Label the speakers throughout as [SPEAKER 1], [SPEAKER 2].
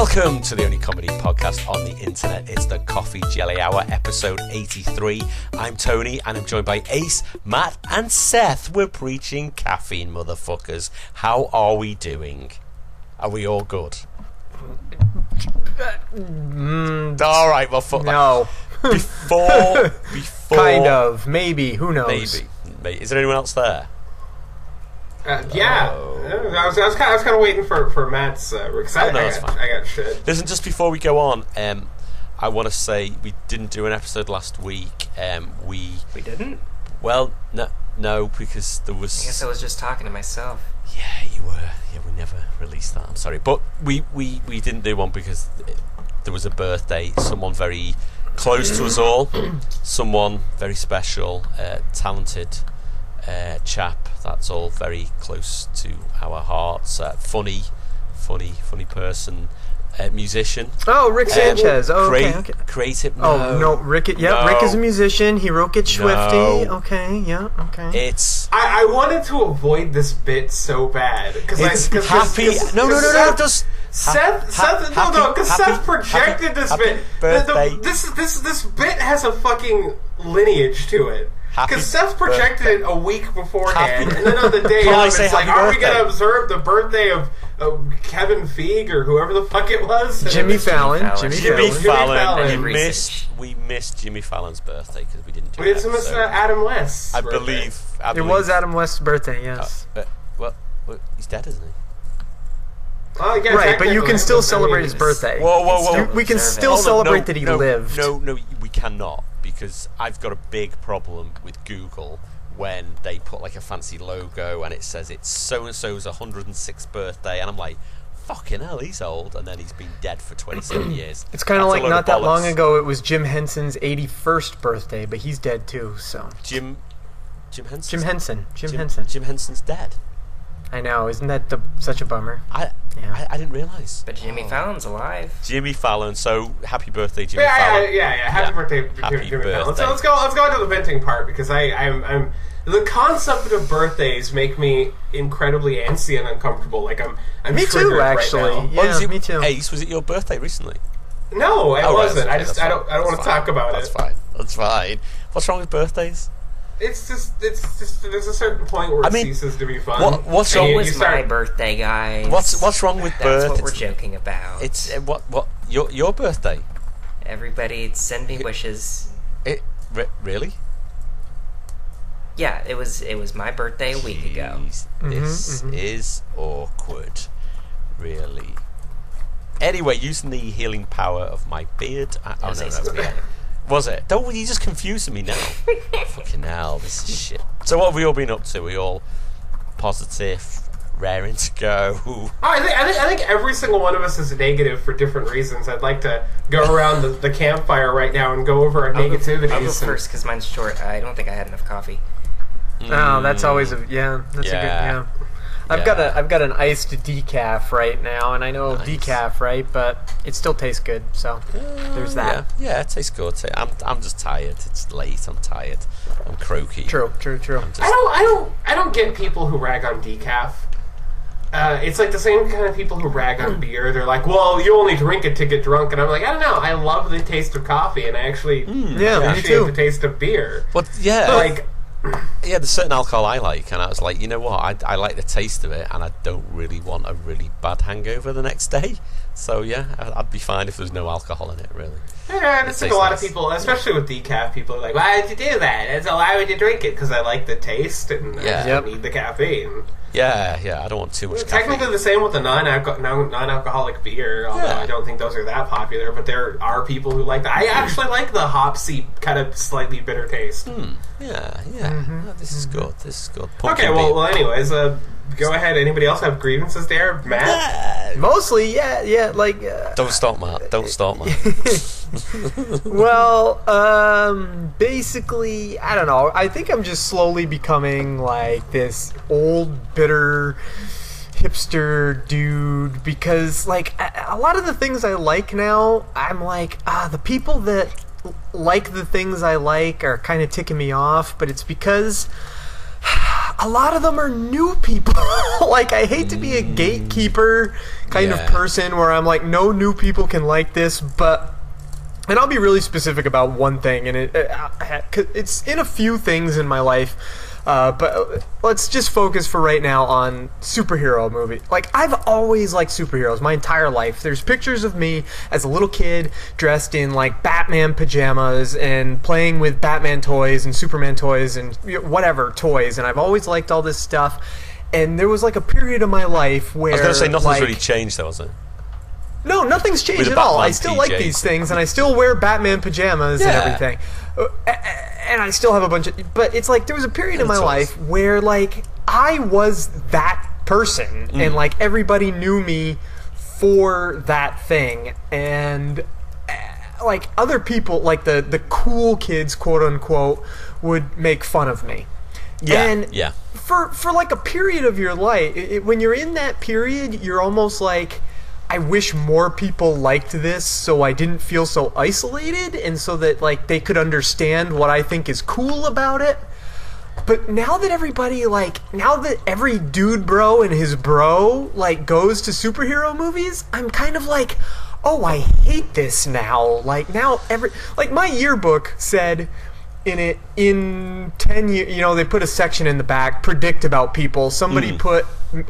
[SPEAKER 1] Welcome to the only comedy podcast on the internet. It's the Coffee Jelly Hour, episode 83. I'm Tony, and I'm joined by Ace, Matt, and Seth. We're preaching caffeine, motherfuckers. How are we doing? Are we all good? All right, well, fuck
[SPEAKER 2] no.
[SPEAKER 1] Before,
[SPEAKER 2] kind of, maybe. Who knows?
[SPEAKER 1] Maybe. Is there anyone else there?
[SPEAKER 3] Yeah, I was kind of waiting for Matt's excitement. I got shit.
[SPEAKER 1] Listen, just before we go on, I want to say we didn't do an episode last week. We
[SPEAKER 4] didn't.
[SPEAKER 1] Well, no, because there was.
[SPEAKER 4] I guess I was just talking to myself.
[SPEAKER 1] Yeah, you were. Yeah, we never released that. I'm sorry, but we didn't do one because there was a birthday. Someone very close to us all. Someone very special, talented. Chap that's all very close to our hearts. Funny person, musician.
[SPEAKER 2] Oh, Rick Sanchez. Okay.
[SPEAKER 1] Creative.
[SPEAKER 2] Rick. Rick is a musician. He wrote Get Swifty.
[SPEAKER 1] No.
[SPEAKER 2] Okay, yeah, okay.
[SPEAKER 1] It's.
[SPEAKER 3] I wanted to avoid this bit so bad because
[SPEAKER 1] happy. No. Just
[SPEAKER 3] Seth projected this bit. This bit has a fucking lineage to it. Because Seth projected it a week beforehand, and then on the day of, it's like, are we going to observe the birthday of Kevin Feige or whoever the fuck it was?
[SPEAKER 2] Jimmy Fallon.
[SPEAKER 1] Jimmy Fallon. We missed Jimmy Fallon's birthday because we didn't do it.
[SPEAKER 3] We didn't miss Adam West's birthday.
[SPEAKER 1] I believe
[SPEAKER 2] it was Adam West's birthday, yes.
[SPEAKER 1] Well, he's dead, isn't he?
[SPEAKER 3] Yeah,
[SPEAKER 2] right, but you can still celebrate his birthday.
[SPEAKER 1] Whoa.
[SPEAKER 2] We can still celebrate that he lived.
[SPEAKER 1] No, we cannot. Because I've got a big problem with Google when they put like a fancy logo and it says it's so-and-so's 106th birthday, and I'm like, fucking hell, he's old, and then he's been dead for 27 years.
[SPEAKER 2] It's kind of like not that long ago it was Jim Henson's 81st birthday, but he's dead too, so.
[SPEAKER 1] Jim Henson?
[SPEAKER 2] Jim Henson.
[SPEAKER 1] Jim Henson's dead.
[SPEAKER 2] I know, isn't that such a bummer?
[SPEAKER 1] I didn't realise.
[SPEAKER 4] But Jimmy Fallon's alive.
[SPEAKER 1] Jimmy Fallon, so happy birthday, Jimmy Fallon.
[SPEAKER 3] Yeah. Happy birthday, Jimmy Fallon. So let's go into the venting part, because I'm the concept of birthdays make me incredibly antsy and uncomfortable. Like I'm
[SPEAKER 2] me too, actually.
[SPEAKER 3] Right now.
[SPEAKER 2] Yeah, me too.
[SPEAKER 1] Ace, was it your birthday recently?
[SPEAKER 3] No, it wasn't.
[SPEAKER 1] Right, okay,
[SPEAKER 3] I don't want to talk about
[SPEAKER 1] it. That's fine. What's wrong with birthdays?
[SPEAKER 3] It's just there's a certain point where it ceases to be fun.
[SPEAKER 1] What's wrong
[SPEAKER 4] with my birthday, guys?
[SPEAKER 1] What's wrong with birthday?
[SPEAKER 4] That's what we're joking about.
[SPEAKER 1] It's what your birthday?
[SPEAKER 4] Everybody send me wishes.
[SPEAKER 1] Really?
[SPEAKER 4] Yeah, it was my birthday a week ago.
[SPEAKER 1] This is awkward. Really. Anyway, using the healing power of my beard. Was it? Don't you just confusing me now? Fucking hell, this is shit. So what have we all been up to? We all positive, raring to go.
[SPEAKER 3] I think every single one of us is negative for different reasons. I'd like to go around the campfire right now and go over our negativities.
[SPEAKER 4] I'll go first because mine's short. I don't think I had enough coffee.
[SPEAKER 2] Oh, that's always a good. I've got an iced decaf right now, and I know decaf, right? But it still tastes good, so there's that.
[SPEAKER 1] Yeah, it tastes good. I'm just tired. It's late. I'm tired. I'm croaky.
[SPEAKER 2] True.
[SPEAKER 3] I don't get people who rag on decaf. It's like the same kind of people who rag on beer. They're like, well, you only drink it to get drunk, and I'm like, I don't know. I love the taste of coffee, and I actually appreciate the taste of beer.
[SPEAKER 1] But yeah, there's certain alcohol I like, and I was like, you know what, I like the taste of it, and I don't really want a really bad hangover the next day. So yeah, I'd be fine if there was no alcohol in it, really.
[SPEAKER 3] Yeah, it's like a lot of people, especially with decaf, people are like, why did you do that? And so why would you drink it? Because I like the taste, and I don't need the caffeine.
[SPEAKER 1] Yeah, I don't want too much caffeine.
[SPEAKER 3] Technically the same with the non-alcoholic beer, although I don't think those are that popular, but there are people who like that. I actually like the hopsy, kind of slightly bitter taste.
[SPEAKER 1] Yeah. Oh, this is good.
[SPEAKER 3] Okay, well, anyways, go ahead. Anybody else have grievances there? Matt?
[SPEAKER 2] Mostly, yeah, like...
[SPEAKER 1] Don't stop, Matt.
[SPEAKER 2] Well, basically, I don't know. I think I'm just slowly becoming like this old, bitter hipster dude because, like, a lot of the things I like now, I'm like, the people that like the things I like are kind of ticking me off, but it's because a lot of them are new people. Like, I hate to be a gatekeeper kind of person where I'm like, no new people can like this, but... And I'll be really specific about one thing, and it's in a few things in my life, but let's just focus for right now on superhero movie. Like, I've always liked superheroes my entire life. There's pictures of me as a little kid dressed in, like, Batman pajamas and playing with Batman toys and Superman toys and whatever toys, and I've always liked all this stuff. And there was, like, a period of my life where...
[SPEAKER 1] I was going to say, nothing's really changed, though, has it?
[SPEAKER 2] No, nothing's changed at all. I still like these things, and I still wear Batman pajamas and everything. And I still have a bunch of... But it's like, there was a period in my life where, like, I was that person, and, like, everybody knew me for that thing. And, like, other people, like, the cool kids, quote-unquote, would make fun of me. For like, a period of your life, when you're in that period, you're almost like... I wish more people liked this so I didn't feel so isolated and so that, like, they could understand what I think is cool about it. But now that everybody, like, now that every dude bro and his bro, like, goes to superhero movies, I'm kind of like, oh, I hate this now. Like, now like, my yearbook said... in 10 years, you know, they put a section in the back, predict about people. Somebody put,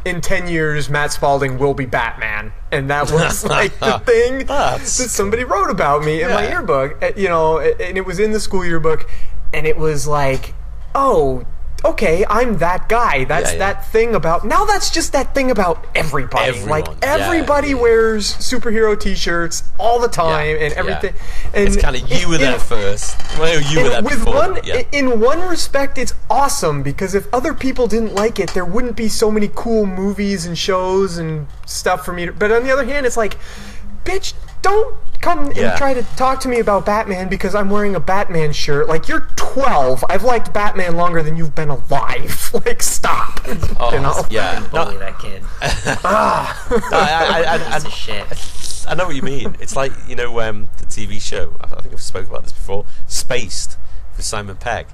[SPEAKER 2] in 10 years, Matt Spaulding will be Batman. And that was, like, the thing that somebody wrote about me in my yearbook. You know, and it was in the school yearbook, and it was like, oh, okay, I'm that guy. That's that thing about... Now that's just that thing about everybody.
[SPEAKER 1] Everyone.
[SPEAKER 2] Like, everybody wears superhero t-shirts all the time and everything. And
[SPEAKER 1] it's kind of you were there first. Well, you were there before.
[SPEAKER 2] In one respect, it's awesome, because if other people didn't like it, there wouldn't be so many cool movies and shows and stuff for me to... But on the other hand, it's like, bitch, don't come and try to talk to me about Batman because I'm wearing a Batman shirt. Like, you're 12. I've liked Batman longer than you've been alive. Like, stop.
[SPEAKER 4] Oh, you know? Yeah. Bully that kid.
[SPEAKER 1] I know what you mean. It's like, you know, the TV show, I think I've spoken about this before, Spaced, with Simon Pegg.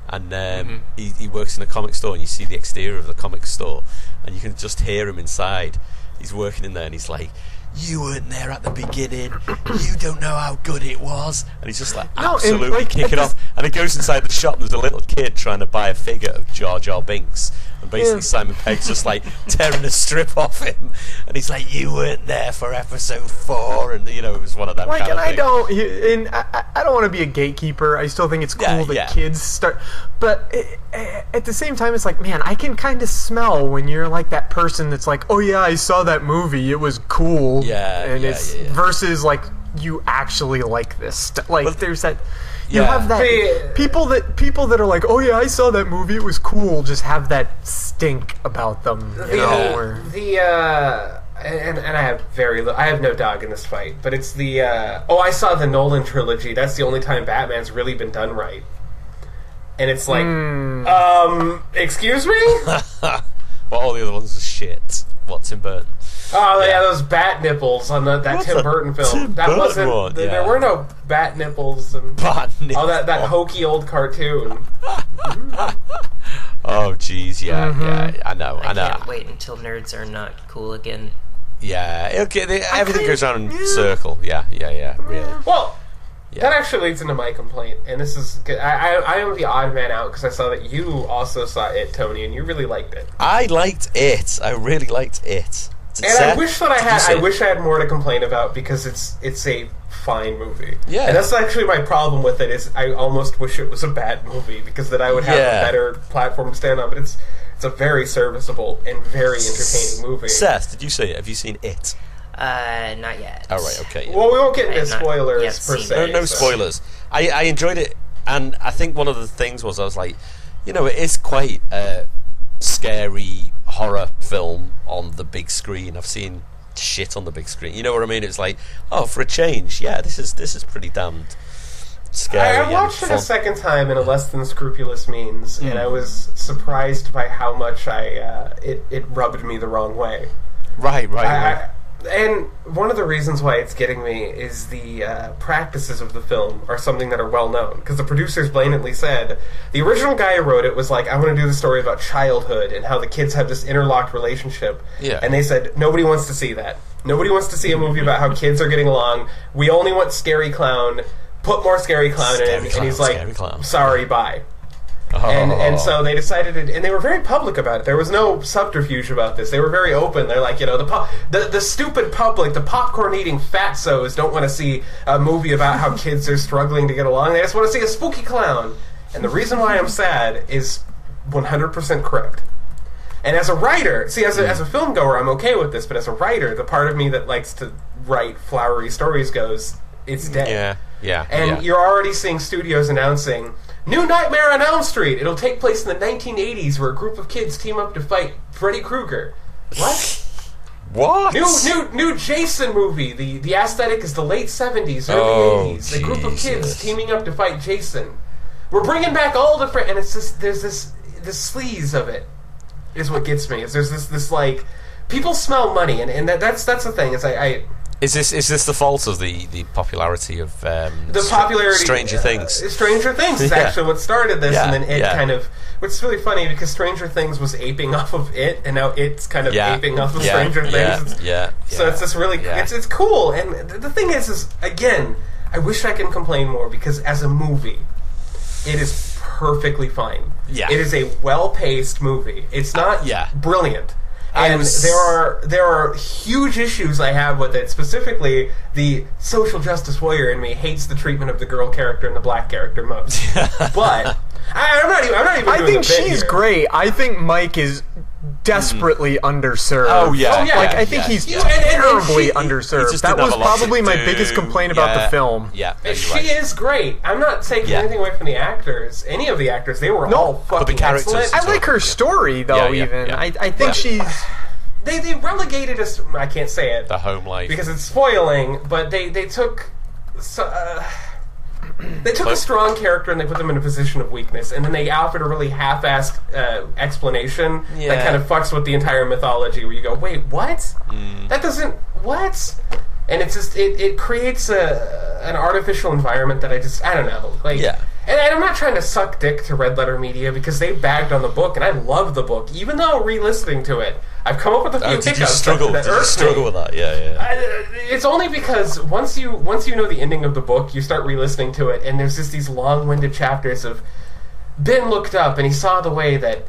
[SPEAKER 1] And he works in a comic store, and you see the exterior of the comic store, and you can just hear him inside. He's working in there, and he's like, you weren't there at the beginning, you don't know how good it was, and he's just like absolutely kicking off, and he goes inside the shop and there's a little kid trying to buy a figure of Jar Jar Binks, and basically Simon Pegg's just like tearing a strip off him, and he's like, you weren't there for episode 4, and you know, it was one of them kind of things.
[SPEAKER 2] I don't want to be a gatekeeper. I still think it's cool that kids start, but at the same time, it's like, man, I can kind of smell when you're like that person that's like, oh yeah, I saw that movie, it was cool. Versus like, you actually like this stuff. Like, there's that. You have that people that are like, oh yeah, I saw that movie, it was cool. Just have that stink about them. You know,
[SPEAKER 3] and I have I have no dog in this fight, but it's the I saw the Nolan trilogy. That's the only time Batman's really been done right. And it's like, excuse me?
[SPEAKER 1] Well, all the other ones are shit. What, Tim Burton?
[SPEAKER 3] Oh yeah, those bat nipples on that Tim Burton film. That wasn't. There were no bat nipples and all that hokey old cartoon.
[SPEAKER 1] Oh jeez, I know.
[SPEAKER 4] I can't wait until nerds are not cool again.
[SPEAKER 1] Yeah, everything goes around in a circle. Yeah, really.
[SPEAKER 3] Well, that actually leads into my complaint, and this is I am the odd man out because I saw that you also saw it, Tony, and you really liked it.
[SPEAKER 1] I liked it. I really liked it.
[SPEAKER 3] And I wish that I had more to complain about because it's a fine movie. Yeah. And that's actually my problem with it is I almost wish it was a bad movie because then I would have a better platform to stand on. But it's a very serviceable and very entertaining movie.
[SPEAKER 1] Seth, did you see it? Have you seen it?
[SPEAKER 4] Not yet.
[SPEAKER 1] All right, okay.
[SPEAKER 3] Well, we won't get into spoilers per se.
[SPEAKER 1] No spoilers. I enjoyed it, and I think one of the things was I was like, you know, it is quite a scary horror film on the big screen. I've seen shit on the big screen. You know what I mean? It's like, oh, for a change, this is pretty damned scary.
[SPEAKER 3] I watched it a second time in a less than scrupulous means, and I was surprised by how much it rubbed me the wrong way.
[SPEAKER 1] Right.
[SPEAKER 3] And one of the reasons why it's getting me is the practices of the film are something that are well known. Because the producers blatantly said, the original guy who wrote it was like, I want to do the story about childhood and how the kids have this interlocked relationship.
[SPEAKER 1] Yeah.
[SPEAKER 3] And they said, nobody wants to see that. Nobody wants to see a movie about how kids are getting along. We only want Scary Clown. Put more Scary Clown in. And he's like, sorry, bye. Oh. And so they decided, and they were very public about it. There was no subterfuge about this. They were very open. They're like, the stupid public, the popcorn-eating fatzos don't want to see a movie about how kids are struggling to get along. They just want to see a spooky clown. And the reason why I'm sad is 100% correct. And as a writer, see, as a film goer, I'm okay with this, but as a writer, the part of me that likes to write flowery stories goes, it's dead.
[SPEAKER 1] Yeah.
[SPEAKER 3] And you're already seeing studios announcing, new Nightmare on Elm Street. It'll take place in the 1980s where a group of kids team up to fight Freddy Krueger. What?
[SPEAKER 1] What?
[SPEAKER 3] New Jason movie. The aesthetic is the late 70s, early 80s. A group of kids teaming up to fight Jason. We're bringing back all the and it's just there's this sleaze of it is what gets me. Is there's this like people smell money and that's the thing. Is
[SPEAKER 1] Is this the fault of the popularity of
[SPEAKER 3] the popularity
[SPEAKER 1] Stranger Things?
[SPEAKER 3] Stranger Things is actually what started this, and then it kind of. Which is really funny because Stranger Things was aping off of it, and now it's kind of aping off of Stranger Things. So it's this really it's cool, and the thing is again, I wish I could complain more because as a movie, it is perfectly fine.
[SPEAKER 1] Yeah,
[SPEAKER 3] it is a well-paced movie. It's not brilliant. And there are huge issues I have with it. Specifically, the social justice warrior in me hates the treatment of the girl character and the black character most. But I'm not even.
[SPEAKER 2] I think she's great. I think Mike is desperately underserved.
[SPEAKER 1] Oh yeah.
[SPEAKER 2] I think he's terribly underserved. That was probably my biggest complaint about the film.
[SPEAKER 1] Yeah,
[SPEAKER 3] she is great. I'm not taking anything away from the actors. Any of the actors, they were all fucking excellent.
[SPEAKER 2] I like her story though. I think she's.
[SPEAKER 3] They relegated us. I can't say it.
[SPEAKER 1] The home life
[SPEAKER 3] because it's spoiling. But they took. They took a strong character and they put them in a position of weakness, and then they offered a really half-assed explanation that kind of fucks with the entire mythology. Where you go, wait, what? That doesn't what? And it's just it creates an artificial environment that I don't know. And I'm not trying to suck dick to Red Letter Media because they bagged on the book, and I love the book. Even though re-listening to it, I've come up with a few hiccups.
[SPEAKER 1] Did you struggle with that? Yeah.
[SPEAKER 3] It's only because once you know the ending of the book, you start re-listening to it, and there's just these long-winded chapters of Ben looked up, and he saw the way that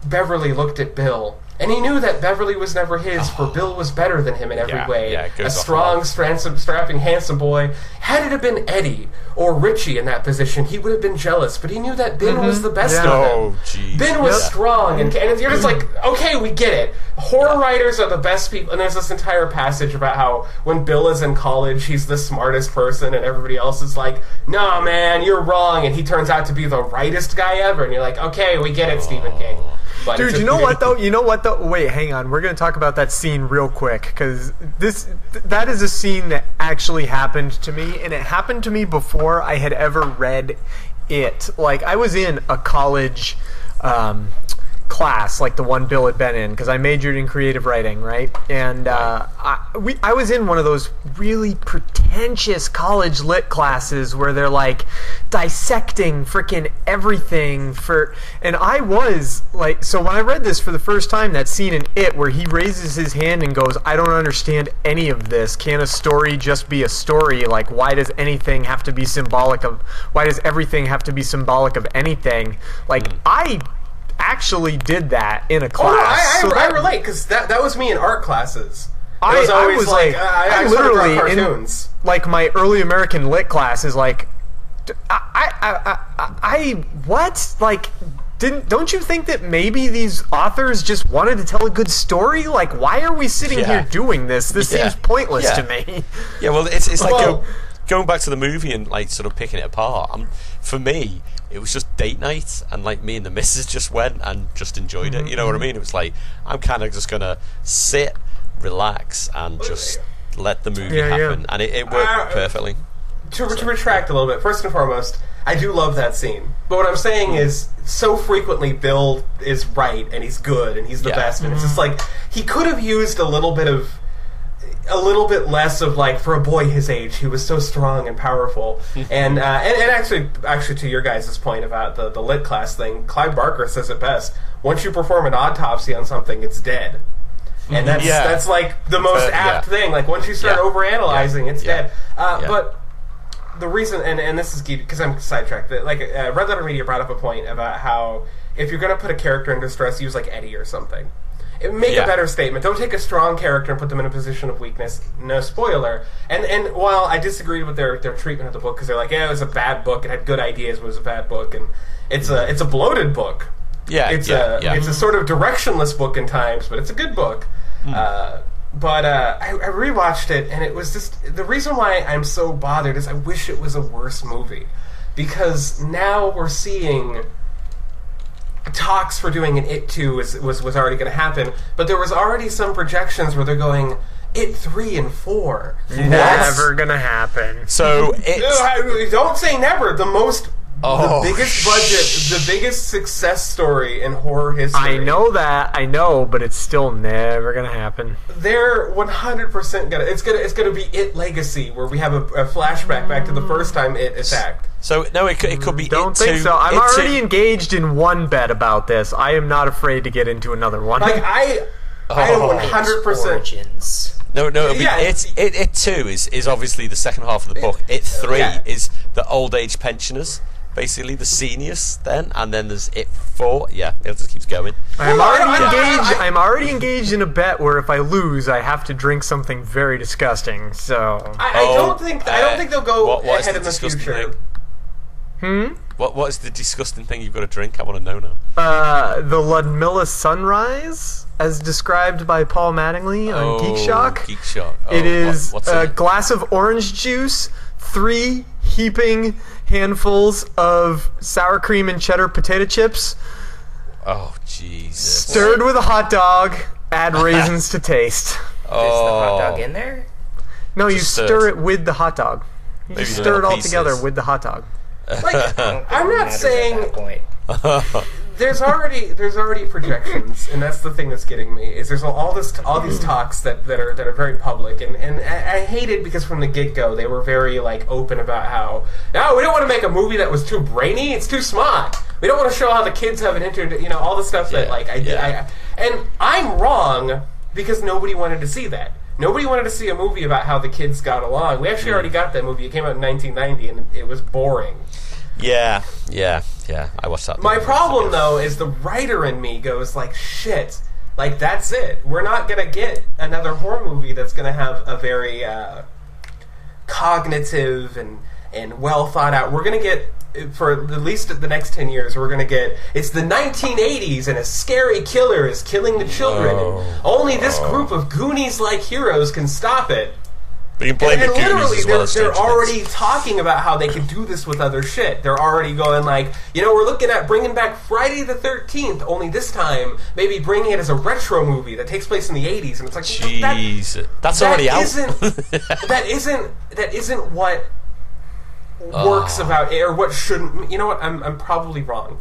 [SPEAKER 3] Beverly looked at Bill. And he knew that Beverly was never his, for Bill was better than him in every way. A strong, strapping, handsome boy. Had it have been Eddie or Richie in that position, he would have been jealous. But he knew that Ben was the best of them. Ben was strong. And you're just like, okay, we get it. Horror writers are the best people. And there's this entire passage about how when Bill is in college, he's the smartest person, and everybody else is like, nah, man, you're wrong. And he turns out to be the rightest guy ever. And you're like, okay, we get it, Stephen King. But
[SPEAKER 2] dude, you know what though? Wait, hang on. We're going to talk about that scene real quick because that is a scene that actually happened to me, and it happened to me before I had ever read it. Like, I was in a college class, like the one Bill had been in, because I majored in creative writing, right? And I was in one of those really pretentious college lit classes where they're like dissecting freaking everything and I was like, so when I read this for the first time, that scene in It where he raises his hand and goes, I don't understand any of this. Can a story just be a story? Like, why does everything have to be symbolic of anything? Like, I actually did that in a class.
[SPEAKER 3] I relate, because that was me in art classes.
[SPEAKER 2] I was like, I literally
[SPEAKER 3] cartoons.
[SPEAKER 2] In like my early American lit class is like, what? Like, don't you think that maybe these authors just wanted to tell a good story? Like, why are we sitting here doing this? This seems pointless to me.
[SPEAKER 1] Yeah, well, it's like going back to the movie and like sort of picking it apart. For me, it was just date night, and like me and the missus just went and just enjoyed it. You know what I mean? It was like, I'm kind of just gonna sit, relax, and just let the movie happen, and it worked perfectly.
[SPEAKER 3] To retract a little bit, first and foremost, I do love that scene. But what I'm saying is, so frequently Bill is right, and he's good, and he's the best, and it's just like, he could have used a little bit of... a little bit less of like, for a boy his age, he was so strong and powerful. and actually to your guys' point about the lit class thing, Clive Barker says it best. Once you perform an autopsy on something, it's dead. And that's like the most apt thing. Like once you start overanalyzing, it's dead. But the reason, and this is key because I'm sidetracked. That like Red Letter Media brought up a point about how if you're going to put a character in distress, use like Eddie or something. Make a better statement. Don't take a strong character and put them in a position of weakness. No spoiler. And while I disagreed with their treatment of the book because they're like, it was a bad book. It had good ideas, but it was a bad book, and it's a bloated book. It's a sort of directionless book in times, but it's a good book. But I rewatched it, and it was just the reason why I'm so bothered is I wish it was a worse movie because now we're seeing. Talks for doing an It 2 was already going to happen, but there was already some projections where they're going It 3 and 4.
[SPEAKER 2] Never going to happen.
[SPEAKER 1] So
[SPEAKER 3] don't say never. The biggest budget, the biggest success story in horror history.
[SPEAKER 2] I know, but it's still never gonna happen.
[SPEAKER 3] They're 100% gonna. It's gonna be It Legacy, where we have a flashback back to the first time It attacked.
[SPEAKER 1] So no, it could be.
[SPEAKER 2] Don't think so. I'm already engaged in one bet about this. I am not afraid to get into another one.
[SPEAKER 3] Like I am 100%.
[SPEAKER 1] No. It 2 is obviously the second half of the book. It 3 is the old age pensioners. Basically, the seniors, then, and then there's It 4. Yeah, it just keeps going.
[SPEAKER 2] I'm already engaged in a bet where if I lose, I have to drink something very disgusting. So
[SPEAKER 3] I don't think they'll go ahead in the future.
[SPEAKER 1] What is the disgusting thing you've got to drink? I want to know now.
[SPEAKER 2] The Ludmilla Sunrise, as described by Paul Mattingly on Geek Shock.
[SPEAKER 1] Geek Shock.
[SPEAKER 2] It is a glass of orange juice, 3 heaping handfuls of sour cream and cheddar potato chips.
[SPEAKER 1] Oh, Jesus.
[SPEAKER 2] Stirred with a hot dog. Add raisins to taste.
[SPEAKER 4] Is the hot dog in there?
[SPEAKER 2] No, you stir it with the hot dog. You just stir it all together with the hot dog.
[SPEAKER 3] Like, I'm not saying there's already projections, and that's the thing that's getting me. Is there's all these talks that are very public, and I hate it because from the get-go they were very like open about how we don't want to make a movie that was too brainy, it's too smart. We don't want to show how the kids have an all the stuff that like and I'm wrong because nobody wanted to see that. Nobody wanted to see a movie about how the kids got along. We actually already got that movie. It came out in 1990, and it was boring.
[SPEAKER 1] Yeah. I watched that.
[SPEAKER 3] My problem, though, is the writer in me goes like, shit, like, that's it. We're not going to get another horror movie that's going to have a very cognitive and well thought out. We're going to get, for at least the next 10 years, we're going to get, it's the 1980s and a scary killer is killing the children. And only this group of Goonies-like heroes can stop it.
[SPEAKER 1] But you can blame the Goonies as well as
[SPEAKER 3] they're already talking about how they could do this with other shit. They're already going like, we're looking at bringing back Friday the 13th, only this time maybe bringing it as a retro movie that takes place in the 80s. And it's like,
[SPEAKER 1] jeez, that's already out.
[SPEAKER 3] That isn't what works about it, or what shouldn't. You know what? I'm probably wrong.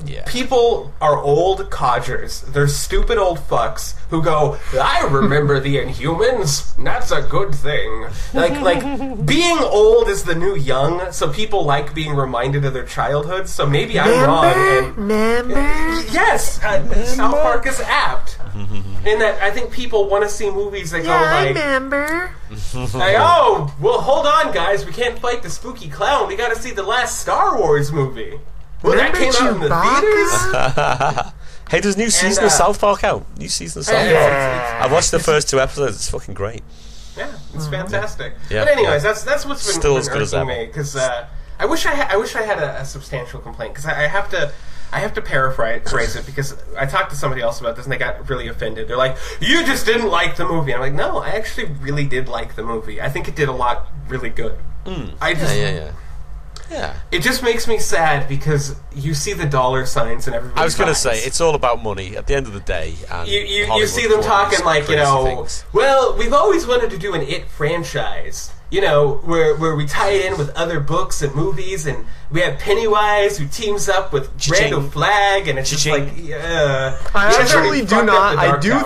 [SPEAKER 3] Yeah. People are old codgers. They're stupid old fucks who go, I remember the Inhumans. That's a good thing. Like being old is the new young, so people like being reminded of their childhood. So maybe I'm wrong. Yes, South Park is apt. In that I think people want to see movies that go like,
[SPEAKER 2] I remember.
[SPEAKER 3] Like, well, hold on, guys. We can't fight the spooky clown. We got to see the last Star Wars movie. Well, that came out in the theaters?
[SPEAKER 1] Hey, there's new season of South Park out. New season of South Park. I watched the first 2 episodes. It's fucking great.
[SPEAKER 3] Yeah, it's fantastic. Yeah, but anyways, that's what's been
[SPEAKER 1] still as good as ever.
[SPEAKER 3] Me because I wish I had a substantial complaint because I have to paraphrase it because I talked to somebody else about this and they got really offended. They're like, "You just didn't like the movie." And I'm like, "No, I actually really did like the movie. I think it did a lot really good."
[SPEAKER 1] Yeah.
[SPEAKER 3] It just makes me sad because you see the dollar signs and everybody.
[SPEAKER 1] I was going to say, it's all about money at the end of the day. And
[SPEAKER 3] you see them talking like, well, we've always wanted to do an It franchise. where we tie it in with other books and movies, and we have Pennywise who teams up with Randall Flagg, and it's just like,
[SPEAKER 2] I actually do not. I do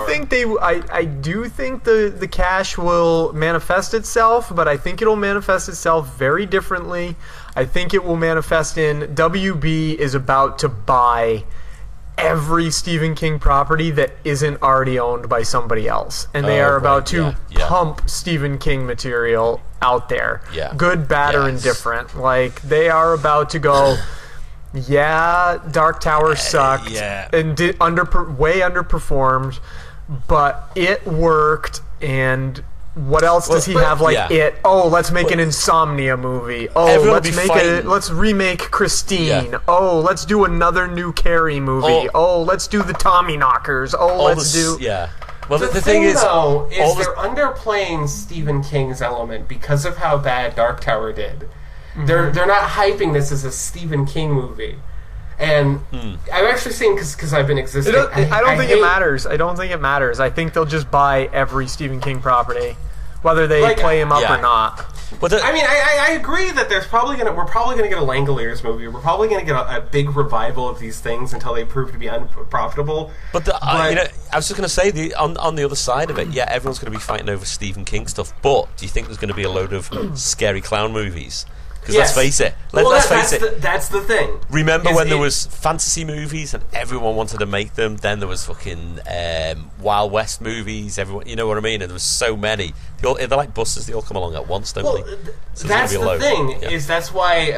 [SPEAKER 2] think the cash will manifest itself, but I think it'll manifest itself very differently. I think it will manifest in WB is about to buy every Stephen King property that isn't already owned by somebody else, and they are about to pump Stephen King material out there, good, bad, or indifferent. Like, they are about to go, Dark Tower sucked and way underperformed, but it worked. And what else does he have? It. Oh, let's make an Insomnia movie. Oh, let's remake Christine. Yeah. Oh, let's do another new Carrie movie. Oh, let's do the Tommyknockers.
[SPEAKER 3] Well, the thing is they're underplaying Stephen King's element because of how bad Dark Tower did. Mm-hmm. They're not hyping this as a Stephen King movie. And I'm actually saying because I've been existing.
[SPEAKER 2] I don't think it matters. I don't think it matters. I think they'll just buy every Stephen King property, whether they play him up or not.
[SPEAKER 3] But I agree that we're probably gonna get a Langoliers movie. We're probably gonna get a big revival of these things until they prove to be unprofitable.
[SPEAKER 1] But I was just gonna say on the other side of it, everyone's gonna be fighting over Stephen King stuff. But do you think there's gonna be a load of scary clown movies? Because let's face it. Let's face it.
[SPEAKER 3] That's the thing.
[SPEAKER 1] Remember when there was fantasy movies and everyone wanted to make them? Then there was fucking Wild West movies. Everyone, you know what I mean? And there was so many. They're like buses. They all come along at once, don't they? So
[SPEAKER 3] that's the thing. Is that's why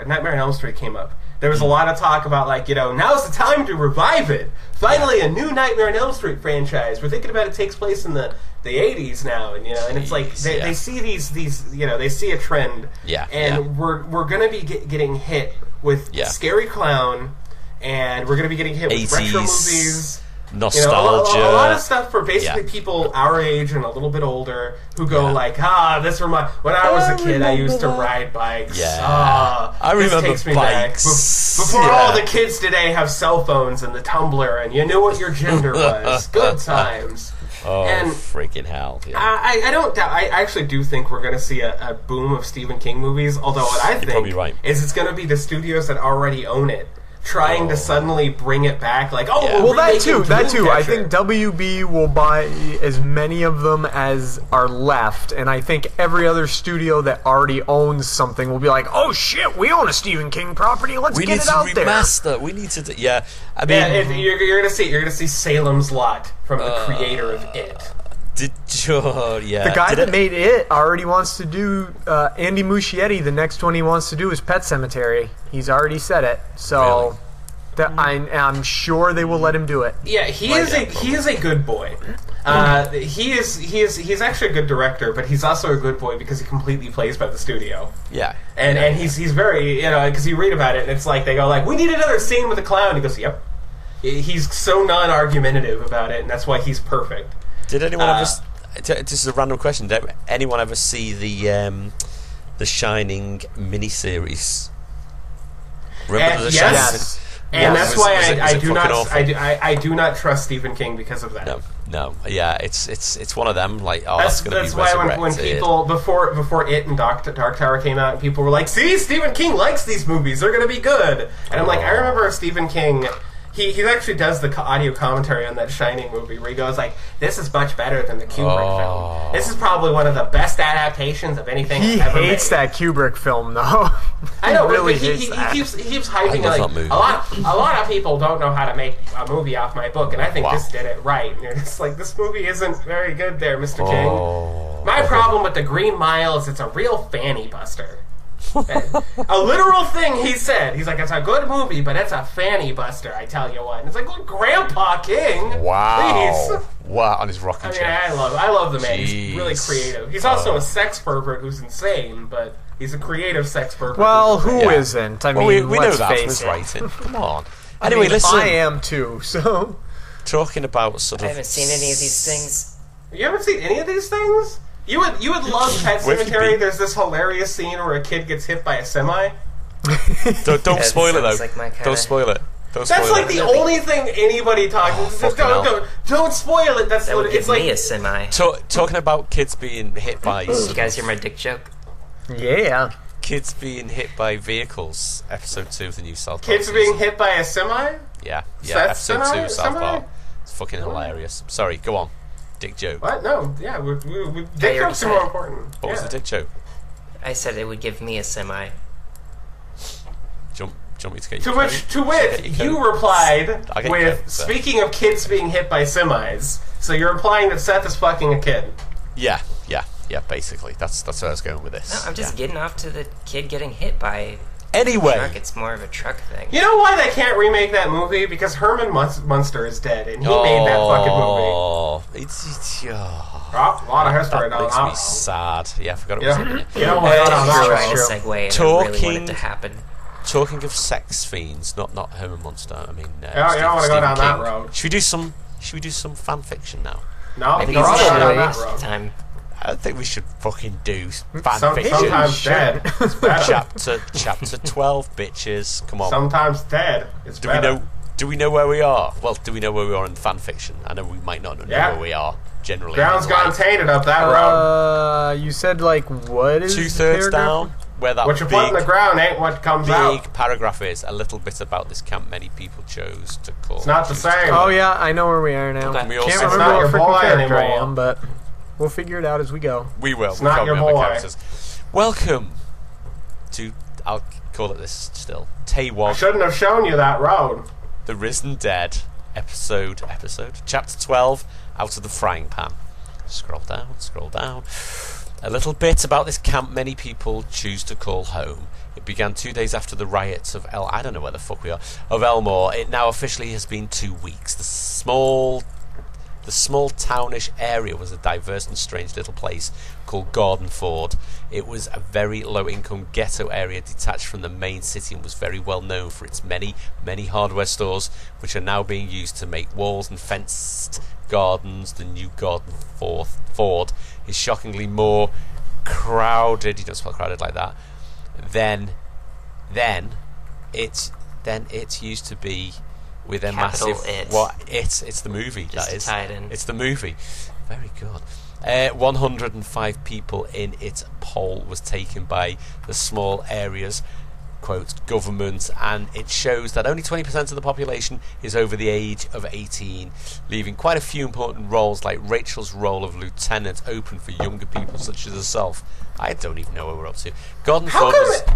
[SPEAKER 3] Nightmare on Elm Street came up. There was a lot of talk about now's the time to revive it. Finally, a new Nightmare on Elm Street franchise. We're thinking about it takes place in the 80s now, and and it's like they see these they see a trend, and we're gonna be getting hit with Scary Clown, and we're gonna be getting hit with
[SPEAKER 1] 80s
[SPEAKER 3] retro movies,
[SPEAKER 1] nostalgia,
[SPEAKER 3] a lot of stuff for basically people our age and a little bit older who go this reminds when I was a kid I used to ride bikes.
[SPEAKER 1] I remember
[SPEAKER 3] takes me
[SPEAKER 1] bikes
[SPEAKER 3] back. Before all the kids today have cell phones and the Tumblr, and you knew what your gender was. Good times.
[SPEAKER 1] Oh, and freaking hell! Yeah.
[SPEAKER 3] I don't doubt. I actually do think we're going to see a boom of Stephen King movies. Although what I think is it's going to be the studios that already own it trying to suddenly bring it back. Like,
[SPEAKER 2] that too. I think WB will buy as many of them as are left, and I think every other studio that already owns something will be like, "Oh shit, we own a Stephen King property. Let's get it out there."
[SPEAKER 1] We need to I mean,
[SPEAKER 3] you're gonna see Salem's Lot from the creator of It.
[SPEAKER 2] The guy that made It already wants to do Andy Muschietti. The next one he wants to do is Pet Sematary. He's already said it, so I'm sure they will let him do it.
[SPEAKER 3] Yeah, he is a good boy. He's actually a good director, but he's also a good boy because he completely plays by the studio.
[SPEAKER 1] Yeah,
[SPEAKER 3] and he's very because you read about it and it's like they go like, we need another scene with a clown. He goes, yep. He's so non-argumentative about it, and that's why he's perfect.
[SPEAKER 1] Did anyone ever? This is a random question. Did anyone ever see the Shining miniseries?
[SPEAKER 3] Remember the Shining? Yes. And that's why I do not trust Stephen King because of that.
[SPEAKER 1] No, it's one of them. Like, that's gonna be resurrected.
[SPEAKER 3] That's why when people before It and Dark Tower came out, and people were like, "See, Stephen King likes these movies; they're gonna be good." And I'm like, I remember Stephen King. He actually does the audio commentary on that Shining movie where he goes like, "This is much better than the Kubrick film. This is probably one of the best adaptations of anything
[SPEAKER 2] He
[SPEAKER 3] ever
[SPEAKER 2] hates
[SPEAKER 3] made."
[SPEAKER 2] that Kubrick film, though.
[SPEAKER 3] I know,
[SPEAKER 2] really
[SPEAKER 3] but he keeps hyping it. Like, a lot of people don't know how to make a movie off my book, and I think this did it right. And you're just like, this movie isn't very good there, Mr. King. My problem with The Green Mile is it's a real fanny buster. A literal thing he said. He's like, it's a good movie, but it's a fanny buster, I tell you what. And it's like, well, Grandpa King.
[SPEAKER 1] Wow.
[SPEAKER 3] Please.
[SPEAKER 1] Wow, on his rocking chair.
[SPEAKER 3] I love the man. He's really creative. He's also a sex pervert who's insane, but he's a creative sex pervert.
[SPEAKER 2] Well, who isn't? I mean,
[SPEAKER 1] we know
[SPEAKER 2] let's
[SPEAKER 1] that from
[SPEAKER 2] face
[SPEAKER 1] his
[SPEAKER 2] it.
[SPEAKER 1] writing. Come on.
[SPEAKER 2] Anyway,
[SPEAKER 1] listen.
[SPEAKER 2] I am too, so...
[SPEAKER 1] Talking about sort of...
[SPEAKER 4] I haven't seen any of these things.
[SPEAKER 3] You haven't seen any of these things? You would love Pet Sematary. There's this hilarious scene where a kid gets hit by a semi.
[SPEAKER 1] Don't spoil it though.
[SPEAKER 4] Like
[SPEAKER 1] don't spoil it.
[SPEAKER 3] That's like the only thing anybody talks about. Don't spoil it.
[SPEAKER 4] That would give me
[SPEAKER 3] like
[SPEAKER 4] a semi.
[SPEAKER 1] Talking about kids being hit by...
[SPEAKER 4] Did you guys hear my dick joke?
[SPEAKER 2] Yeah.
[SPEAKER 1] Kids being hit by vehicles, episode 2 of the new South Park
[SPEAKER 3] Kids
[SPEAKER 1] season.
[SPEAKER 3] being hit by a semi?
[SPEAKER 1] Yeah,
[SPEAKER 3] That's
[SPEAKER 1] episode 2 of South Park. It's fucking hilarious. Sorry, go on. Dick joke.
[SPEAKER 3] What? No, yeah, dick jokes are more important.
[SPEAKER 1] What was the dick joke?
[SPEAKER 4] I said it would give me a semi.
[SPEAKER 1] Jump me to get
[SPEAKER 3] to which you replied with, speaking of kids being hit by semis, so you're implying that Seth is fucking a kid.
[SPEAKER 1] Yeah, basically. That's where I was going with this.
[SPEAKER 4] No, I'm just getting off to the kid getting hit by
[SPEAKER 1] anyway.
[SPEAKER 4] a truck. It's more of a truck thing.
[SPEAKER 3] You know why they can't remake that movie? Because Herman Munster is dead, and he made that fucking movie.
[SPEAKER 1] Oh, it's
[SPEAKER 3] a lot of history.
[SPEAKER 1] That makes me sad. Yeah, I forgot it was in it.
[SPEAKER 3] You know what?
[SPEAKER 4] I was trying to segue, and I really want it to happen.
[SPEAKER 1] Talking of sex fiends, not Herman Munster. I mean,
[SPEAKER 3] you don't want to go down that road.
[SPEAKER 1] Should we do some fan fiction now?
[SPEAKER 3] No,
[SPEAKER 4] maybe
[SPEAKER 3] we're all down that road.
[SPEAKER 4] Time.
[SPEAKER 1] I think we should fucking do fan fiction.
[SPEAKER 3] Sometimes dead. It's better.
[SPEAKER 1] Chapter 12, bitches. Come on.
[SPEAKER 3] Sometimes dead. It's better.
[SPEAKER 1] Do we know where we are? Well, do we know where we are in fan fiction? I know we might not know where we are generally.
[SPEAKER 3] Ground's gone tainted up that road.
[SPEAKER 2] You said like what is
[SPEAKER 1] 2/3 down? Where that
[SPEAKER 3] what you put in the ground ain't what comes out.
[SPEAKER 1] Big paragraph is a little bit about this camp many people chose to call.
[SPEAKER 3] It's not the same.
[SPEAKER 2] Oh yeah, I know where we are now.
[SPEAKER 1] Okay.
[SPEAKER 2] Can't remember what freaking character I am, but we'll figure it out as we go.
[SPEAKER 1] We will.
[SPEAKER 3] It's not your boy.
[SPEAKER 1] Welcome to, I'll call it this still, Tawog.
[SPEAKER 3] I shouldn't have shown you that road.
[SPEAKER 1] The Risen Dead episode, chapter 12, Out of the Frying Pan. Scroll down. A little bit about this camp many people choose to call home. It began 2 days after the riots of I don't know where the fuck we are, of Elmore. It now officially has been 2 weeks. The small townish area was a diverse and strange little place called Gardenford. It was a very low-income ghetto area detached from the main city and was very well known for its many hardware stores, which are now being used to make walls and fenced gardens. The new Gardenford is shockingly more crowded. You don't spell crowded like that. Then it used to be with a
[SPEAKER 4] Capital
[SPEAKER 1] massive it's the movie.
[SPEAKER 4] Just
[SPEAKER 1] that is
[SPEAKER 4] tie it in.
[SPEAKER 1] It's the movie. Very good. 105 people in its poll was taken by the small area's quote government, and it shows that only 20% of the population is over the age of 18, leaving quite a few important roles like Rachel's role of lieutenant open for younger people such as herself. I don't even know what we're up to.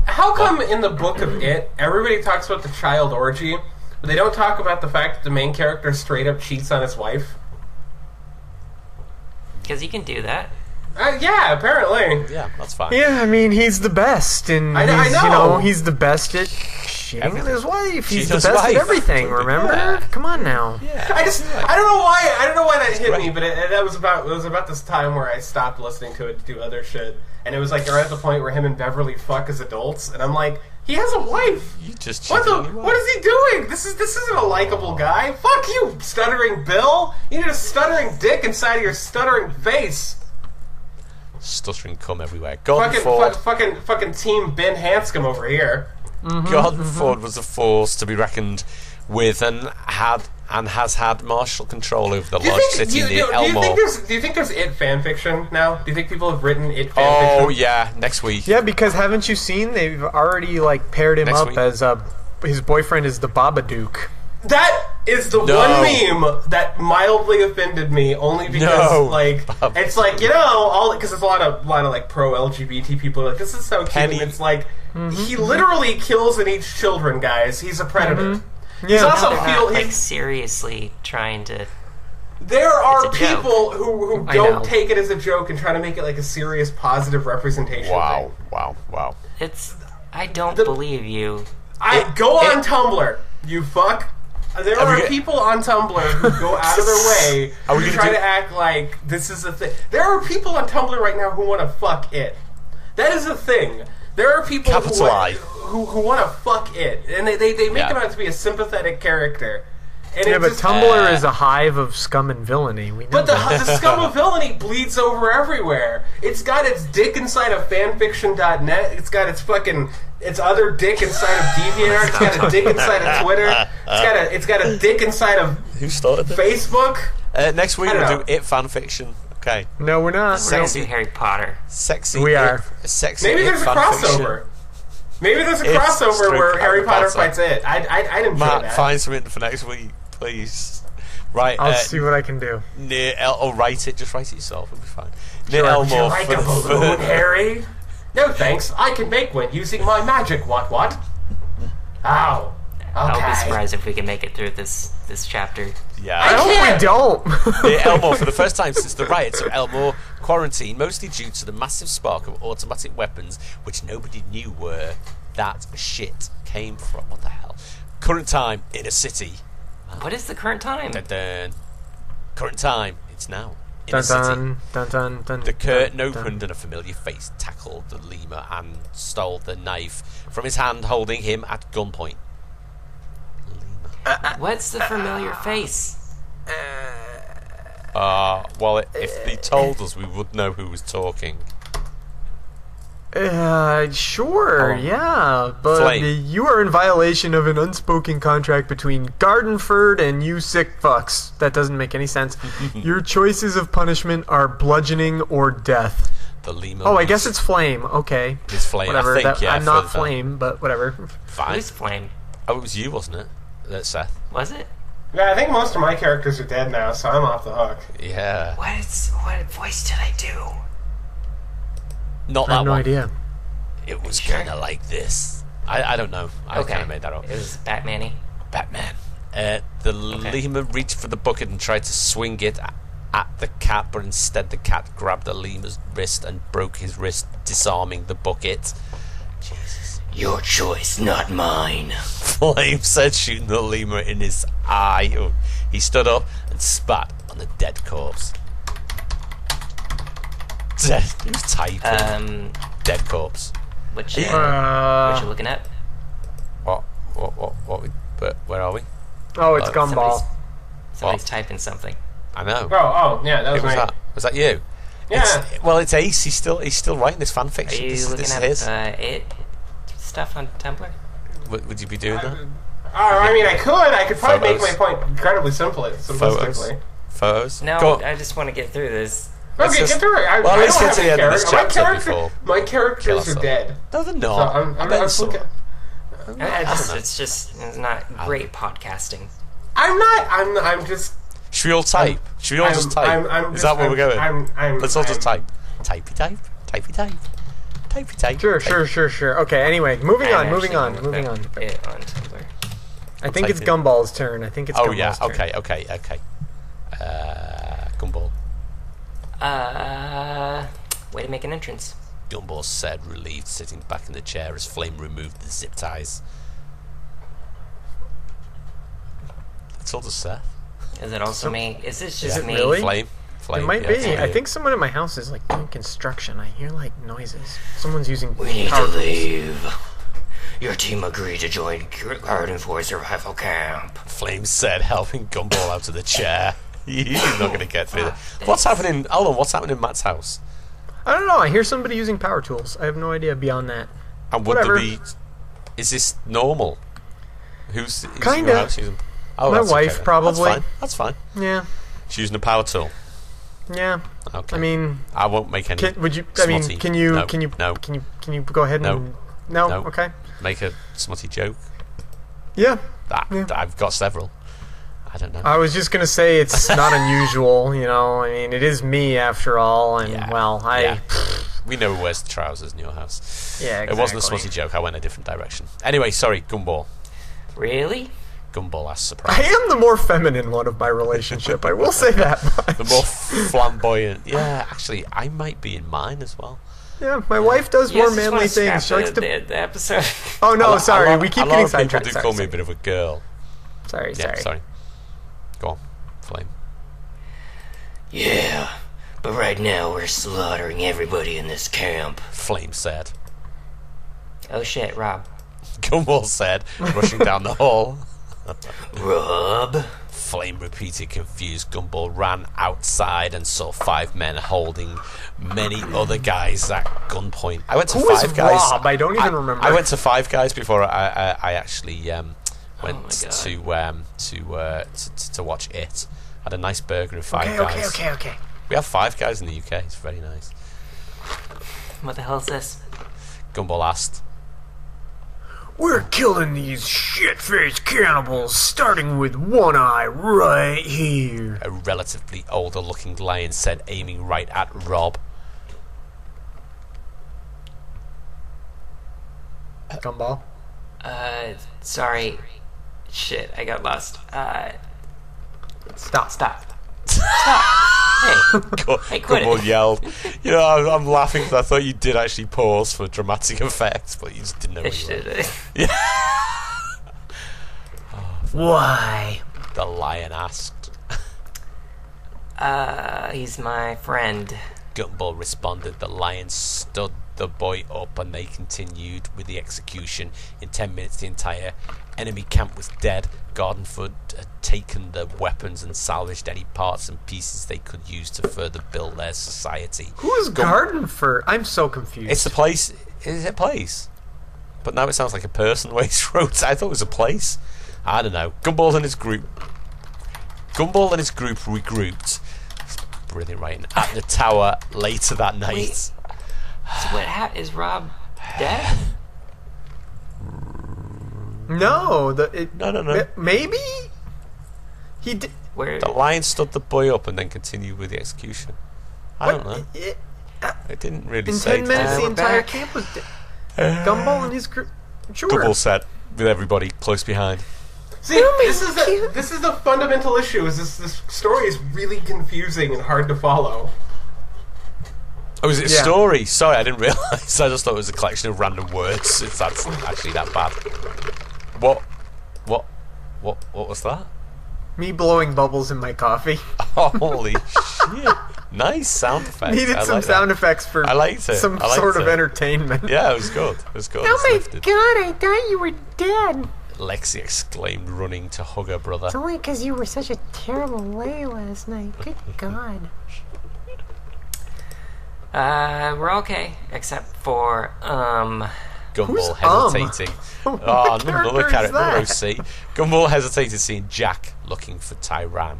[SPEAKER 3] How come in the book of It everybody talks about the child orgy, but they don't talk about the fact that the main character straight up cheats on his wife?
[SPEAKER 4] Because you can do that.
[SPEAKER 3] Yeah, apparently.
[SPEAKER 1] Yeah, that's fine.
[SPEAKER 2] Yeah, I mean, he's the best, and
[SPEAKER 3] I know.
[SPEAKER 2] You know, he's the best at cheating on his wife. He's the best at everything. Remember?
[SPEAKER 1] Yeah.
[SPEAKER 2] Come on now.
[SPEAKER 1] Yeah.
[SPEAKER 3] I don't know why that hit me, but it was about this time where I stopped listening to it to do other shit, and it was like they're at the point where him and Beverly fuck as adults, and I'm like, he has a wife.
[SPEAKER 1] You just
[SPEAKER 3] what is he doing? This isn't a likable guy. Fuck you, stuttering Bill. You need a stuttering dick inside of your stuttering face.
[SPEAKER 1] Stuttering cum everywhere.
[SPEAKER 3] Fucking team Ben Hanscom over here.
[SPEAKER 1] Gardenford was a force to be reckoned with, and has had martial control over the large city near Elmore.
[SPEAKER 3] Do you think there's It fan fiction now? Do you think people have written It fan fiction?
[SPEAKER 1] Oh yeah, next week.
[SPEAKER 2] Yeah, because haven't you seen they've already like paired him up as his boyfriend is the Babadook.
[SPEAKER 3] That is the one meme that mildly offended me, only because it's like, you know, because there's a lot of like pro LGBT people are like, this is so cute. It's like he literally kills and eats children, guys. He's a predator.
[SPEAKER 2] Yeah.
[SPEAKER 3] He's also
[SPEAKER 4] seriously trying to.
[SPEAKER 3] There are people who don't take it as a joke and try to make it like a serious positive representation.
[SPEAKER 1] Wow.
[SPEAKER 4] I don't believe you.
[SPEAKER 3] Go on Tumblr, you fuck. There are people on Tumblr who go out of their way to try to act like this is a thing. There are people on Tumblr right now who want to fuck It. That is a thing. There are people who want to fuck It, and they make him out to be a sympathetic character. And
[SPEAKER 2] yeah, but Tumblr is a hive of scum and villainy. We know
[SPEAKER 3] but the scum of villainy bleeds over everywhere. It's got its dick inside of fanfiction.net. It's got its other dick inside of DeviantArt. It's got a dick inside of Twitter. It's got a dick inside of
[SPEAKER 1] Who started
[SPEAKER 3] Facebook.
[SPEAKER 1] Next week we'll do It fanfiction. Okay.
[SPEAKER 2] No, we're not.
[SPEAKER 4] Sexy Harry Potter.
[SPEAKER 1] Sexy.
[SPEAKER 2] We are.
[SPEAKER 1] Sexy.
[SPEAKER 3] Maybe there's a crossover. Maybe there's a crossover where Harry Potter fights It. I'd enjoy
[SPEAKER 1] Matt,
[SPEAKER 3] that.
[SPEAKER 1] find something for next week, please. Right.
[SPEAKER 2] I'll see what I can do.
[SPEAKER 1] Write it. Just write it yourself. It'll be fine.
[SPEAKER 3] Would you like a balloon, Harry? No thanks. I can make one using my magic. What? Ow. Okay.
[SPEAKER 4] I'll be surprised if we can make it through this chapter.
[SPEAKER 1] Yeah.
[SPEAKER 2] I hope we don't.
[SPEAKER 1] Near Elmore, for the first time since the riots of Elmore, quarantine, mostly due to the massive spark of automatic weapons, which nobody knew where that shit came from. What the hell? Current time in a city.
[SPEAKER 4] What is the current time?
[SPEAKER 1] Dun, dun. Current time. It's now. In
[SPEAKER 2] Dun,
[SPEAKER 1] a city.
[SPEAKER 2] dun, dun, dun, dun,
[SPEAKER 1] The curtain
[SPEAKER 2] dun,
[SPEAKER 1] opened and a familiar face tackled the lemur and stole the knife from his hand, holding him at gunpoint.
[SPEAKER 4] What's the familiar face?
[SPEAKER 1] Well, if they told us, we would know who was talking.
[SPEAKER 2] Sure, yeah, but
[SPEAKER 1] Flame.
[SPEAKER 2] you are in violation of an unspoken contract between Gardenford and you sick fucks. That doesn't make any sense. Your choices of punishment are bludgeoning or death.
[SPEAKER 1] The lemur.
[SPEAKER 2] Oh, I guess it's Flame. Okay.
[SPEAKER 1] It's Flame.
[SPEAKER 2] Whatever.
[SPEAKER 1] I think, yeah,
[SPEAKER 2] I'm not
[SPEAKER 1] for the film.
[SPEAKER 2] Flame, but whatever.
[SPEAKER 1] Fine.
[SPEAKER 4] Who's Flame?
[SPEAKER 1] Oh, it was you, wasn't it? That's Seth.
[SPEAKER 4] Was it?
[SPEAKER 3] Yeah, I think most of my characters are dead now, so I'm off the hook.
[SPEAKER 1] Yeah.
[SPEAKER 4] What voice did I do?
[SPEAKER 1] Not
[SPEAKER 2] I
[SPEAKER 1] that
[SPEAKER 2] have no
[SPEAKER 1] one.
[SPEAKER 2] idea.
[SPEAKER 1] It was
[SPEAKER 4] Sure.
[SPEAKER 1] kind of like this. I don't know. I kind of made that up.
[SPEAKER 4] It was Batman-y.
[SPEAKER 1] Batman. The lemur reached for the bucket and tried to swing it at the cat, but instead the cat grabbed the lemur's wrist and broke his wrist, disarming the bucket. Jesus.
[SPEAKER 4] Your choice, not mine.
[SPEAKER 1] Flame said, shooting the lemur in his eye. Oh, he stood up and spat on the dead corpse. Dead. He was typing. Dead corpse.
[SPEAKER 4] What you looking at?
[SPEAKER 1] What? But where are we?
[SPEAKER 2] Oh, it's Gumball.
[SPEAKER 4] Somebody's typing something.
[SPEAKER 1] I know.
[SPEAKER 3] Oh, yeah, that was
[SPEAKER 1] Who was
[SPEAKER 3] me.
[SPEAKER 1] that? Was that you?
[SPEAKER 3] Yeah.
[SPEAKER 1] It's Ace. He's still writing this fan
[SPEAKER 4] Are
[SPEAKER 1] fiction.
[SPEAKER 4] you
[SPEAKER 1] This
[SPEAKER 4] looking
[SPEAKER 1] is
[SPEAKER 4] at
[SPEAKER 1] his.
[SPEAKER 4] it stuff on Tumblr?
[SPEAKER 1] Would you be doing that?
[SPEAKER 3] I mean, I could probably make
[SPEAKER 1] Photos.
[SPEAKER 3] my point incredibly simplistically.
[SPEAKER 1] Photos?
[SPEAKER 4] No,
[SPEAKER 1] Go on.
[SPEAKER 4] I just want to get through this.
[SPEAKER 3] Okay,
[SPEAKER 1] just-
[SPEAKER 3] get through it.
[SPEAKER 1] well,
[SPEAKER 3] I
[SPEAKER 1] let's
[SPEAKER 3] don't
[SPEAKER 1] get to
[SPEAKER 3] have
[SPEAKER 1] the
[SPEAKER 3] a
[SPEAKER 1] end of this
[SPEAKER 3] character.
[SPEAKER 1] chapter before
[SPEAKER 3] My
[SPEAKER 1] kill
[SPEAKER 3] characters are
[SPEAKER 1] ourselves.
[SPEAKER 3] dead.
[SPEAKER 1] No, they're
[SPEAKER 3] So
[SPEAKER 1] not.
[SPEAKER 4] It's not great podcasting.
[SPEAKER 3] I'm just.
[SPEAKER 1] Should we all type? Should we all just type? Is that where we're going? Let's all just type. Typey type. Typey type. Typey type.
[SPEAKER 2] Sure. Okay, anyway, moving on.
[SPEAKER 4] It on Tumblr.
[SPEAKER 2] I think it's Gumball's turn.
[SPEAKER 1] Oh, yeah.
[SPEAKER 2] turn.
[SPEAKER 1] Okay. Gumball.
[SPEAKER 4] Way to make an entrance.
[SPEAKER 1] Gumball said, relieved, sitting back in the chair as Flame removed the zip ties. It's all just Seth.
[SPEAKER 4] Is it also me? Is this just me?
[SPEAKER 2] really?
[SPEAKER 1] Flame.
[SPEAKER 2] It might
[SPEAKER 1] yeah,
[SPEAKER 2] be.
[SPEAKER 1] it's all
[SPEAKER 2] I
[SPEAKER 1] you.
[SPEAKER 2] think someone in my house is like doing construction. I hear like noises. Someone's using
[SPEAKER 5] We need
[SPEAKER 2] power
[SPEAKER 5] to
[SPEAKER 2] tools.
[SPEAKER 5] leave. Your team agreed to join Garden for survival camp.
[SPEAKER 1] Flame said, helping Gumball out of the chair. You're not going to get through that. What's happening? Hold on, what's happening in Matt's house?
[SPEAKER 2] I don't know. I hear somebody using power tools. I have no idea beyond that.
[SPEAKER 1] And would
[SPEAKER 2] Whatever.
[SPEAKER 1] there be... Is this normal? Who's
[SPEAKER 2] Kinda.
[SPEAKER 1] in your house using... Oh,
[SPEAKER 2] My
[SPEAKER 1] that's
[SPEAKER 2] wife,
[SPEAKER 1] okay then.
[SPEAKER 2] probably.
[SPEAKER 1] That's fine.
[SPEAKER 2] Yeah.
[SPEAKER 1] She's using a power tool.
[SPEAKER 2] Yeah.
[SPEAKER 1] Okay.
[SPEAKER 2] I mean,
[SPEAKER 1] I won't make any...
[SPEAKER 2] would you? I mean,
[SPEAKER 1] smutty.
[SPEAKER 2] can you?
[SPEAKER 1] No.
[SPEAKER 2] Can you?
[SPEAKER 1] No.
[SPEAKER 2] Can you go ahead
[SPEAKER 1] No.
[SPEAKER 2] and? No.
[SPEAKER 1] No.
[SPEAKER 2] Okay.
[SPEAKER 1] Make a smutty joke.
[SPEAKER 2] Yeah.
[SPEAKER 1] Yeah. I've got several. I don't know.
[SPEAKER 2] I was just gonna say it's not unusual. You know, I mean, it is me after all, and
[SPEAKER 1] Yeah.
[SPEAKER 2] well,
[SPEAKER 1] Yeah. We know who wears the trousers in your house.
[SPEAKER 2] Yeah,
[SPEAKER 1] It wasn't a
[SPEAKER 2] exactly.
[SPEAKER 1] smutty joke. I went a different direction. Anyway, sorry, Gumball.
[SPEAKER 4] Really?
[SPEAKER 1] Gumball asked
[SPEAKER 2] I
[SPEAKER 1] surprise.
[SPEAKER 2] am the more feminine one of my relationship. I will say that much.
[SPEAKER 1] The more flamboyant. Yeah, actually, I might be in mine as well.
[SPEAKER 2] Yeah, my wife does
[SPEAKER 4] You
[SPEAKER 2] more
[SPEAKER 4] guys just wanna
[SPEAKER 2] manly
[SPEAKER 4] scrap
[SPEAKER 2] things. She likes to.
[SPEAKER 4] the episode.
[SPEAKER 2] Oh no,
[SPEAKER 1] A
[SPEAKER 2] sorry.
[SPEAKER 1] lot-
[SPEAKER 2] We keep
[SPEAKER 1] a lot
[SPEAKER 2] getting
[SPEAKER 1] of people
[SPEAKER 2] sidetracked.
[SPEAKER 1] do
[SPEAKER 2] Sorry,
[SPEAKER 1] call me a bit of a girl.
[SPEAKER 2] sorry.
[SPEAKER 1] Yeah, sorry. Go on, Flame.
[SPEAKER 5] Yeah, but right now we're slaughtering everybody in this camp.
[SPEAKER 1] Flame said.
[SPEAKER 4] Oh shit, Rob.
[SPEAKER 1] Gumball said, rushing down the hall.
[SPEAKER 5] Rob?
[SPEAKER 1] Flame repeated, confused. Gumball ran outside and saw 5 men holding many other guys at gunpoint. I went to
[SPEAKER 2] Who
[SPEAKER 1] Five
[SPEAKER 2] is
[SPEAKER 1] Guys.
[SPEAKER 2] Rob? I don't even remember.
[SPEAKER 1] I went to Five Guys before I actually went to watch it. Had a nice burger in Five Guys.
[SPEAKER 2] Okay.
[SPEAKER 1] We have Five Guys in the UK. It's very nice.
[SPEAKER 4] What the hell is this?
[SPEAKER 1] Gumball asked.
[SPEAKER 2] We're killing these shit-faced cannibals, starting with one eye right here.
[SPEAKER 1] A relatively older-looking lion said, aiming right at Rob.
[SPEAKER 2] Gumball?
[SPEAKER 4] Sorry. Shit, I got lost.
[SPEAKER 2] Stop.
[SPEAKER 4] Stop. Hey, hey, quit
[SPEAKER 1] Gumball
[SPEAKER 4] it.
[SPEAKER 1] yelled. You know, I'm laughing because I thought you did actually pause for dramatic effect, but you just didn't know
[SPEAKER 4] I
[SPEAKER 1] what you were.
[SPEAKER 4] should.
[SPEAKER 1] Yeah.
[SPEAKER 2] Why?
[SPEAKER 1] The lion asked.
[SPEAKER 4] He's my friend.
[SPEAKER 1] Gumball responded. The lion stood the boy up and they continued with the execution. In 10 minutes the entire enemy camp was dead. Gardenford had taken the weapons and salvaged any parts and pieces they could use to further build their society.
[SPEAKER 2] Who is Gardenford? I'm so confused.
[SPEAKER 1] It's a place. Is it a place? But now it sounds like a person the way it's wrote. I thought it was a place. I don't know. Gumball and his group regrouped. Brilliant writing. At the tower later that night.
[SPEAKER 4] Wait. So what is Rob dead?
[SPEAKER 2] No,
[SPEAKER 1] No.
[SPEAKER 2] Maybe he did.
[SPEAKER 4] Where?
[SPEAKER 1] The lion stood the boy up and then continued with the execution. I don't know. It didn't really
[SPEAKER 2] In
[SPEAKER 1] say.
[SPEAKER 2] 10 minutes, the
[SPEAKER 4] we're
[SPEAKER 2] entire
[SPEAKER 4] back.
[SPEAKER 2] camp was dead. Gumball and his group. Sure.
[SPEAKER 1] Gumball said, with everybody close behind.
[SPEAKER 3] See, this is the fundamental issue. Is this story is really confusing and hard to follow.
[SPEAKER 1] Oh, is it a story? Sorry, I didn't realise. I just thought it was a collection of random words. If that's actually that bad. What was that?
[SPEAKER 2] Me blowing bubbles in my coffee.
[SPEAKER 1] Holy shit! Nice sound effects.
[SPEAKER 2] Needed some sound effects for
[SPEAKER 1] I liked it.
[SPEAKER 2] some
[SPEAKER 1] I liked
[SPEAKER 2] sort of
[SPEAKER 1] it.
[SPEAKER 2] entertainment.
[SPEAKER 1] Yeah, it was good. It was good.
[SPEAKER 2] Oh my
[SPEAKER 1] It's lifted.
[SPEAKER 2] god, I thought you were dead.
[SPEAKER 1] Lexi exclaimed, running to hug her brother.
[SPEAKER 6] It's only because you were such a terrible lay last night. Good God.
[SPEAKER 4] We're okay, except for
[SPEAKER 1] Gumball
[SPEAKER 2] Who's
[SPEAKER 1] hesitating. Oh, another character,
[SPEAKER 2] that?
[SPEAKER 1] OC. Gumball hesitated, seeing Jack looking for Tyran.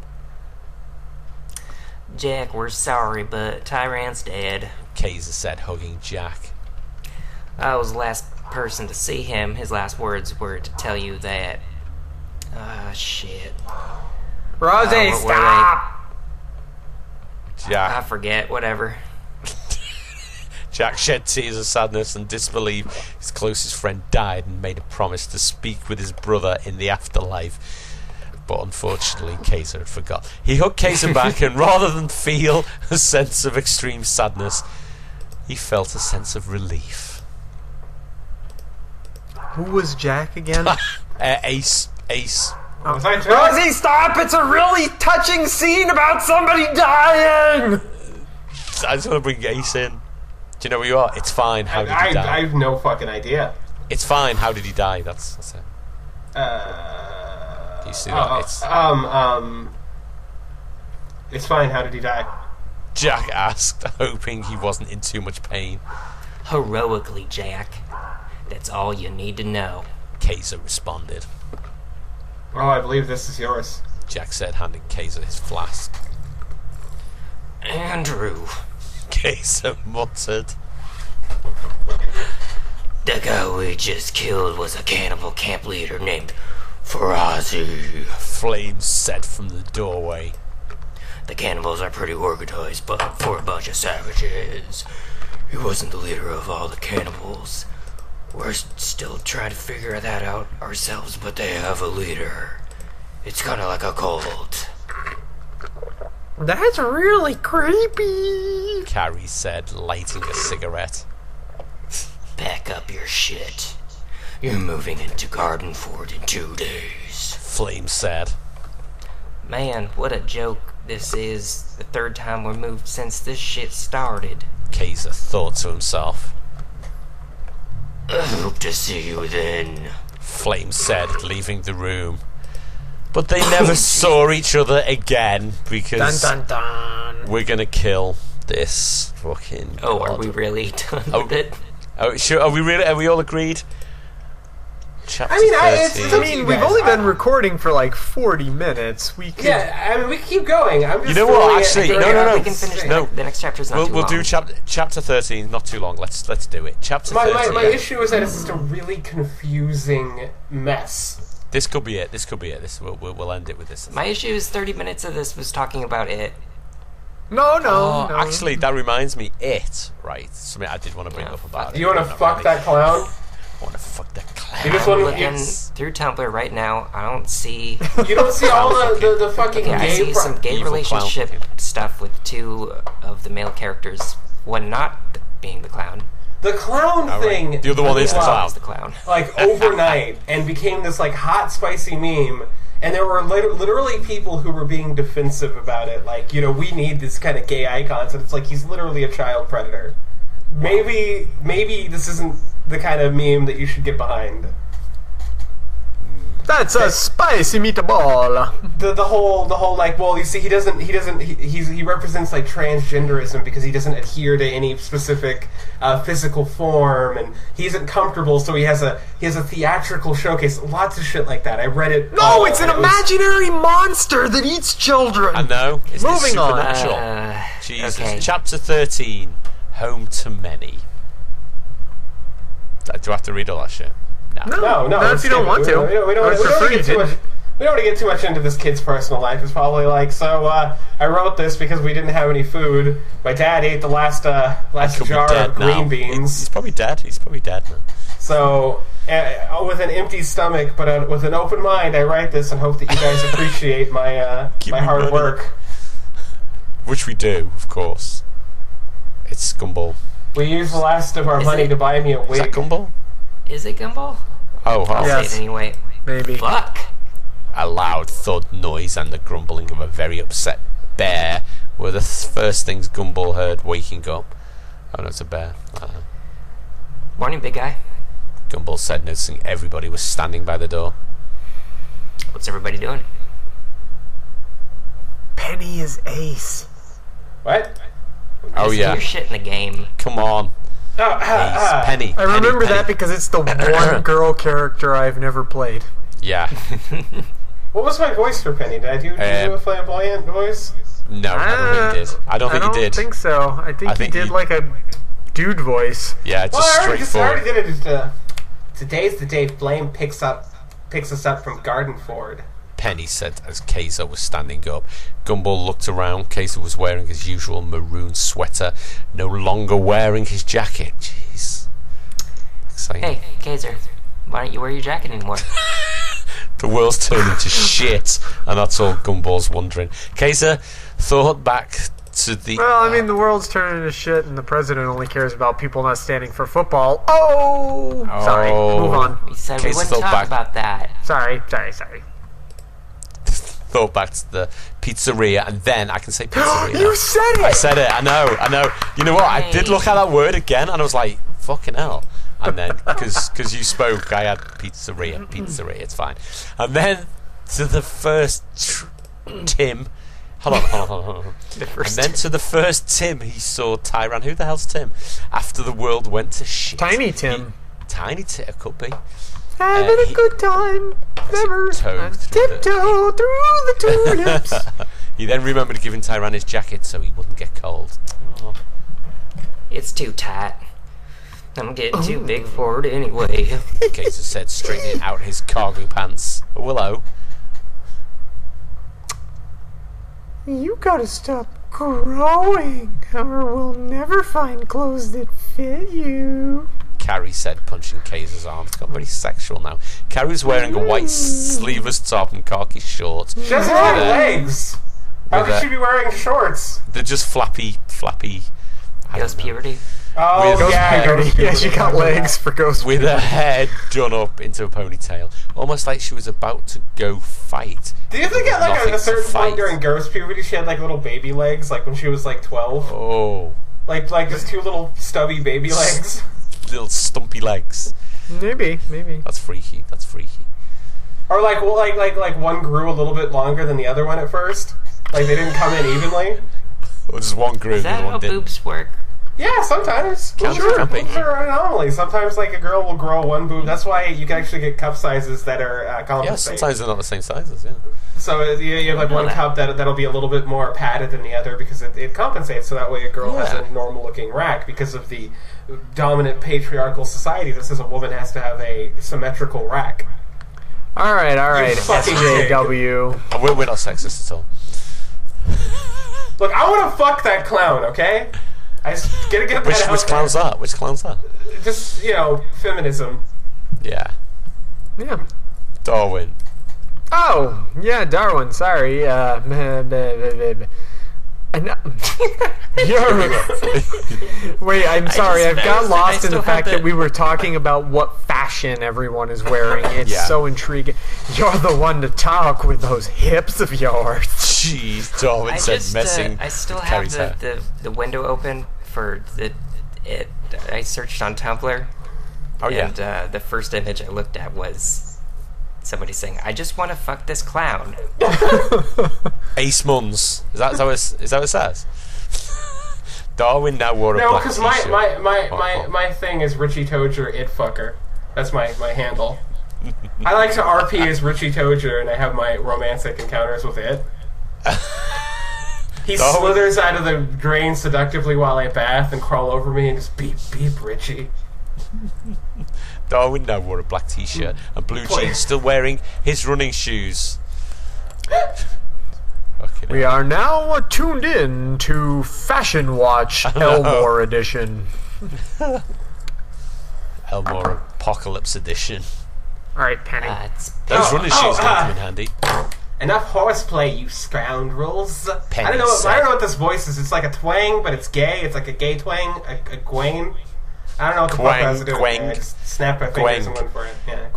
[SPEAKER 4] Jack, we're sorry, but Tyran's dead.
[SPEAKER 1] Kaiser said, hugging Jack.
[SPEAKER 4] I was the last person to see him. His last words were to tell you that. Shit.
[SPEAKER 2] Rose,
[SPEAKER 4] what were
[SPEAKER 2] stop!
[SPEAKER 4] I
[SPEAKER 1] Jack.
[SPEAKER 4] forget, whatever.
[SPEAKER 1] Jack shed tears of sadness and disbelief. His closest friend died and made a promise to speak with his brother in the afterlife. But unfortunately, Kaiser had forgot. He hugged Kaiser back, and rather than feel a sense of extreme sadness, he felt a sense of relief.
[SPEAKER 2] Who was Jack again?
[SPEAKER 1] Ace.
[SPEAKER 3] Was I Jack?
[SPEAKER 2] Rosie, stop! It's a really touching scene about somebody dying!
[SPEAKER 1] I just want to bring Ace in. Do you know where you are? It's fine. How did he die?
[SPEAKER 3] I have no fucking idea.
[SPEAKER 1] It's fine. How did he die? That's it. You see that?
[SPEAKER 3] It's fine. How did he die?
[SPEAKER 1] Jack asked, hoping he wasn't in too much pain.
[SPEAKER 4] Heroically, Jack. That's all you need to know.
[SPEAKER 1] Kaiser responded.
[SPEAKER 3] Oh, I believe this is yours.
[SPEAKER 1] Jack said, handing Kaiser his flask.
[SPEAKER 5] Andrew,
[SPEAKER 1] Kaiser muttered.
[SPEAKER 5] the guy we just killed was a cannibal camp leader named Farazi.
[SPEAKER 1] Flames said from the doorway.
[SPEAKER 5] The cannibals are pretty organized, but for a bunch of savages. He wasn't the leader of all the cannibals. We're still trying to figure that out ourselves, but they have a leader. It's kind of like a cult.
[SPEAKER 2] That's really creepy.
[SPEAKER 1] Carrie said, lighting a cigarette.
[SPEAKER 5] Pack up your shit. You're moving into Gardenford in 2 days.
[SPEAKER 1] Flames said.
[SPEAKER 4] Man, what a joke this is. The third time we're moved since this shit started.
[SPEAKER 1] Kaiser thought to himself.
[SPEAKER 5] I hope to see you then.
[SPEAKER 1] Flames said, leaving the room. But they never saw each other again because
[SPEAKER 2] dun, dun, dun.
[SPEAKER 1] We're gonna kill this fucking.
[SPEAKER 4] Oh, are we really done with it?
[SPEAKER 1] Oh, sure. Are we really? Are we all agreed? Chapter
[SPEAKER 2] I mean, we've only been recording for like 40 minutes. We could...
[SPEAKER 3] Yeah, I mean, we can keep going. I'm just.
[SPEAKER 1] You know what? Actually, no.
[SPEAKER 4] We can finish the next chapter's not too long.
[SPEAKER 1] We'll do chapter 13. Not too long. Let's do it. Chapter 13.
[SPEAKER 3] My issue is that it's just a really confusing mess.
[SPEAKER 1] This could be it. We'll end it with this.
[SPEAKER 4] My issue is 30 minutes of this was talking about it.
[SPEAKER 2] No.
[SPEAKER 1] Actually, that reminds me. Right? Something I did want to bring up about it.
[SPEAKER 3] Do you want to fuck that clown?
[SPEAKER 1] I want to fuck that clown.
[SPEAKER 3] You just
[SPEAKER 4] I'm looking through Tumblr right now. I don't see.
[SPEAKER 3] You don't see all the fucking gay.
[SPEAKER 4] I see some gay relationship stuff with two of the male characters. One not being the clown.
[SPEAKER 3] The clown thing.
[SPEAKER 1] Right. The other one is
[SPEAKER 4] the clown.
[SPEAKER 3] Like overnight, and became this like hot, spicy meme. And there were literally people who were being defensive about it. Like, we need this kind of gay icons, and it's like he's literally a child predator. Maybe this isn't the kind of meme that you should get behind.
[SPEAKER 2] That's a spicy meatball.
[SPEAKER 3] The whole like, well, you see, he represents like transgenderism because he doesn't adhere to any specific physical form, and he isn't comfortable, so he has a theatrical showcase. Lots of shit like that. I read it.
[SPEAKER 2] No, it's an imaginary monster that eats children.
[SPEAKER 1] I know.
[SPEAKER 2] Moving on.
[SPEAKER 1] Jesus.
[SPEAKER 4] Okay.
[SPEAKER 1] Chapter 13. Home to Many. Do I have to read all that shit?
[SPEAKER 3] No.
[SPEAKER 2] Not if you don't want to.
[SPEAKER 3] We don't want to get too much into this kid's personal life. It's probably like, so I wrote this because we didn't have any food. My dad ate the last jar of green beans.
[SPEAKER 1] He's probably dead. now.
[SPEAKER 3] So, with an empty stomach, but with an open mind, I write this and hope that you guys appreciate my hard work.
[SPEAKER 1] Which we do, of course. It's Gumball.
[SPEAKER 3] We used the last of our money to buy me a wig.
[SPEAKER 1] Is that Gumball?
[SPEAKER 4] Is it Gumball?
[SPEAKER 1] Oh,
[SPEAKER 4] I'll say it anyway.
[SPEAKER 2] Maybe.
[SPEAKER 4] Fuck.
[SPEAKER 1] A loud thud noise and the grumbling of a very upset bear were the first things Gumball heard waking up. Oh no, it's a bear.
[SPEAKER 4] Morning, big guy.
[SPEAKER 1] Gumball said, noticing everybody was standing by the door.
[SPEAKER 4] What's everybody doing?
[SPEAKER 2] Penny is ace.
[SPEAKER 3] What?
[SPEAKER 1] Oh yeah.
[SPEAKER 4] Your shit in the game.
[SPEAKER 1] Come on. Penny.
[SPEAKER 2] I remember that because it's the one girl character I've never played.
[SPEAKER 1] Yeah.
[SPEAKER 3] What was my voice for Penny? Did I do a flamboyant voice?
[SPEAKER 1] No, I don't think you did. I don't think you did.
[SPEAKER 2] I don't think so. I think you did like a dude voice.
[SPEAKER 1] Yeah, it's just straightforward.
[SPEAKER 3] I already did it. Today's the day Flame picks us up from Gardenford.
[SPEAKER 1] Penny said as Kaiser was standing up. Gumball looked around. Kaiser was wearing his usual maroon sweater, no longer wearing his jacket. Jeez. Exciting.
[SPEAKER 4] Hey, Kaiser, why don't you wear your jacket anymore?
[SPEAKER 1] The world's turning to shit, and that's all Gumball's wondering. Kaiser thought back to the...
[SPEAKER 2] Well, I mean, the world's turning to shit, and the president only cares about people not standing for football. Oh! Sorry, move on.
[SPEAKER 4] We said we wouldn't talk about that.
[SPEAKER 2] Sorry.
[SPEAKER 1] Thought back to the pizzeria, and then I can say pizzeria.
[SPEAKER 2] You said it!
[SPEAKER 1] I said it, I know. You know what? I did look at that word again, and I was like, fucking hell. And then, because you spoke, I had pizzeria, it's fine. And then to the first Tim. Hold on. And then to the first Tim, he saw Tyran. Who the hell's Tim? After the world went to shit.
[SPEAKER 2] Tiny Tim.
[SPEAKER 1] Tiny Tim, it could be.
[SPEAKER 2] Having a good time. Never tiptoe through the tulips.
[SPEAKER 1] He then remembered giving Tyran his jacket so he wouldn't get cold. Oh.
[SPEAKER 4] It's too tight. I'm getting too big for it anyway.
[SPEAKER 1] Kaiser said, straightening out his cargo pants. Willow.
[SPEAKER 6] You gotta stop growing, or we'll never find clothes that fit you.
[SPEAKER 1] Carrie said, punching Kaiser's arm. It's got very sexual now. Carrie's wearing a white sleeveless top and khaki shorts.
[SPEAKER 3] She doesn't have legs. How could she be wearing shorts?
[SPEAKER 1] They're just flappy.
[SPEAKER 4] Ghost puberty.
[SPEAKER 3] Oh,
[SPEAKER 2] puberty. Yeah, she got legs for ghost
[SPEAKER 1] puberty. With her hair done up into a ponytail. Almost like she was about to go fight.
[SPEAKER 3] Do you think at like a certain point during ghost puberty she had like little baby legs, like when she was like 12?
[SPEAKER 1] Oh.
[SPEAKER 3] Like just two little stubby baby legs?
[SPEAKER 1] Little stumpy legs.
[SPEAKER 2] Maybe.
[SPEAKER 1] That's freaky.
[SPEAKER 3] Or like one grew a little bit longer than the other one at first. Like they didn't come in evenly.
[SPEAKER 1] Or just one grew.
[SPEAKER 4] Is that how boobs work?
[SPEAKER 3] Yeah, sometimes. Boobs are an anomaly. Sometimes like a girl will grow one boob. That's why you can actually get cup sizes that are compensated.
[SPEAKER 1] Yeah, sometimes they're not the same sizes. Yeah.
[SPEAKER 3] So you have like one cup that'll be a little bit more padded than the other because it compensates. So that way a girl has a normal looking rack because of the dominant patriarchal society that says a woman has to have a symmetrical rack.
[SPEAKER 2] All right, SJW.
[SPEAKER 1] We're not sexist at all.
[SPEAKER 3] Look, I want to fuck that clown, okay? I just gotta get that out
[SPEAKER 1] Which clown's that? Which clown's that?
[SPEAKER 3] Just,
[SPEAKER 1] Yeah.
[SPEAKER 3] feminism.
[SPEAKER 2] Yeah.
[SPEAKER 1] Darwin.
[SPEAKER 2] Oh, yeah, Darwin, sorry. Wait, I'm sorry. I've got lost in the fact that we were talking about what fashion everyone is wearing. It's so intriguing. You're the one to talk with those hips of yours.
[SPEAKER 1] Jeez, Darwin said messing.
[SPEAKER 4] I still have the window open for it. I searched on Tumblr.
[SPEAKER 1] Oh yeah.
[SPEAKER 4] And the first image I looked at was somebody saying, "I just want to fuck this clown."
[SPEAKER 1] Ace Muns. Is that what it says? Darwin now wore a black
[SPEAKER 3] t-shirt.
[SPEAKER 1] No,
[SPEAKER 3] because my thing is Richie Toger It Fucker. That's my handle. I like to RP as Richie Toger, and I have my romantic encounters with it. He slithers out of the drain seductively while I bath and crawl over me and just beep, beep, Richie.
[SPEAKER 1] Darwin now wore a black t-shirt and blue jeans, still wearing his running shoes.
[SPEAKER 2] We are now tuned in to Fashion Watch Elmore Edition.
[SPEAKER 1] Elmore Apocalypse Edition.
[SPEAKER 2] Alright, Penny.
[SPEAKER 1] Those running shoes don't come in handy.
[SPEAKER 3] Enough horseplay, you scoundrels.
[SPEAKER 1] Penny
[SPEAKER 3] I don't know what this voice is. It's like a twang, but it's gay. It's like a gay twang, a gwain. I don't know what the fuck I was doing. I just snapped my fingers and went for it. Yeah,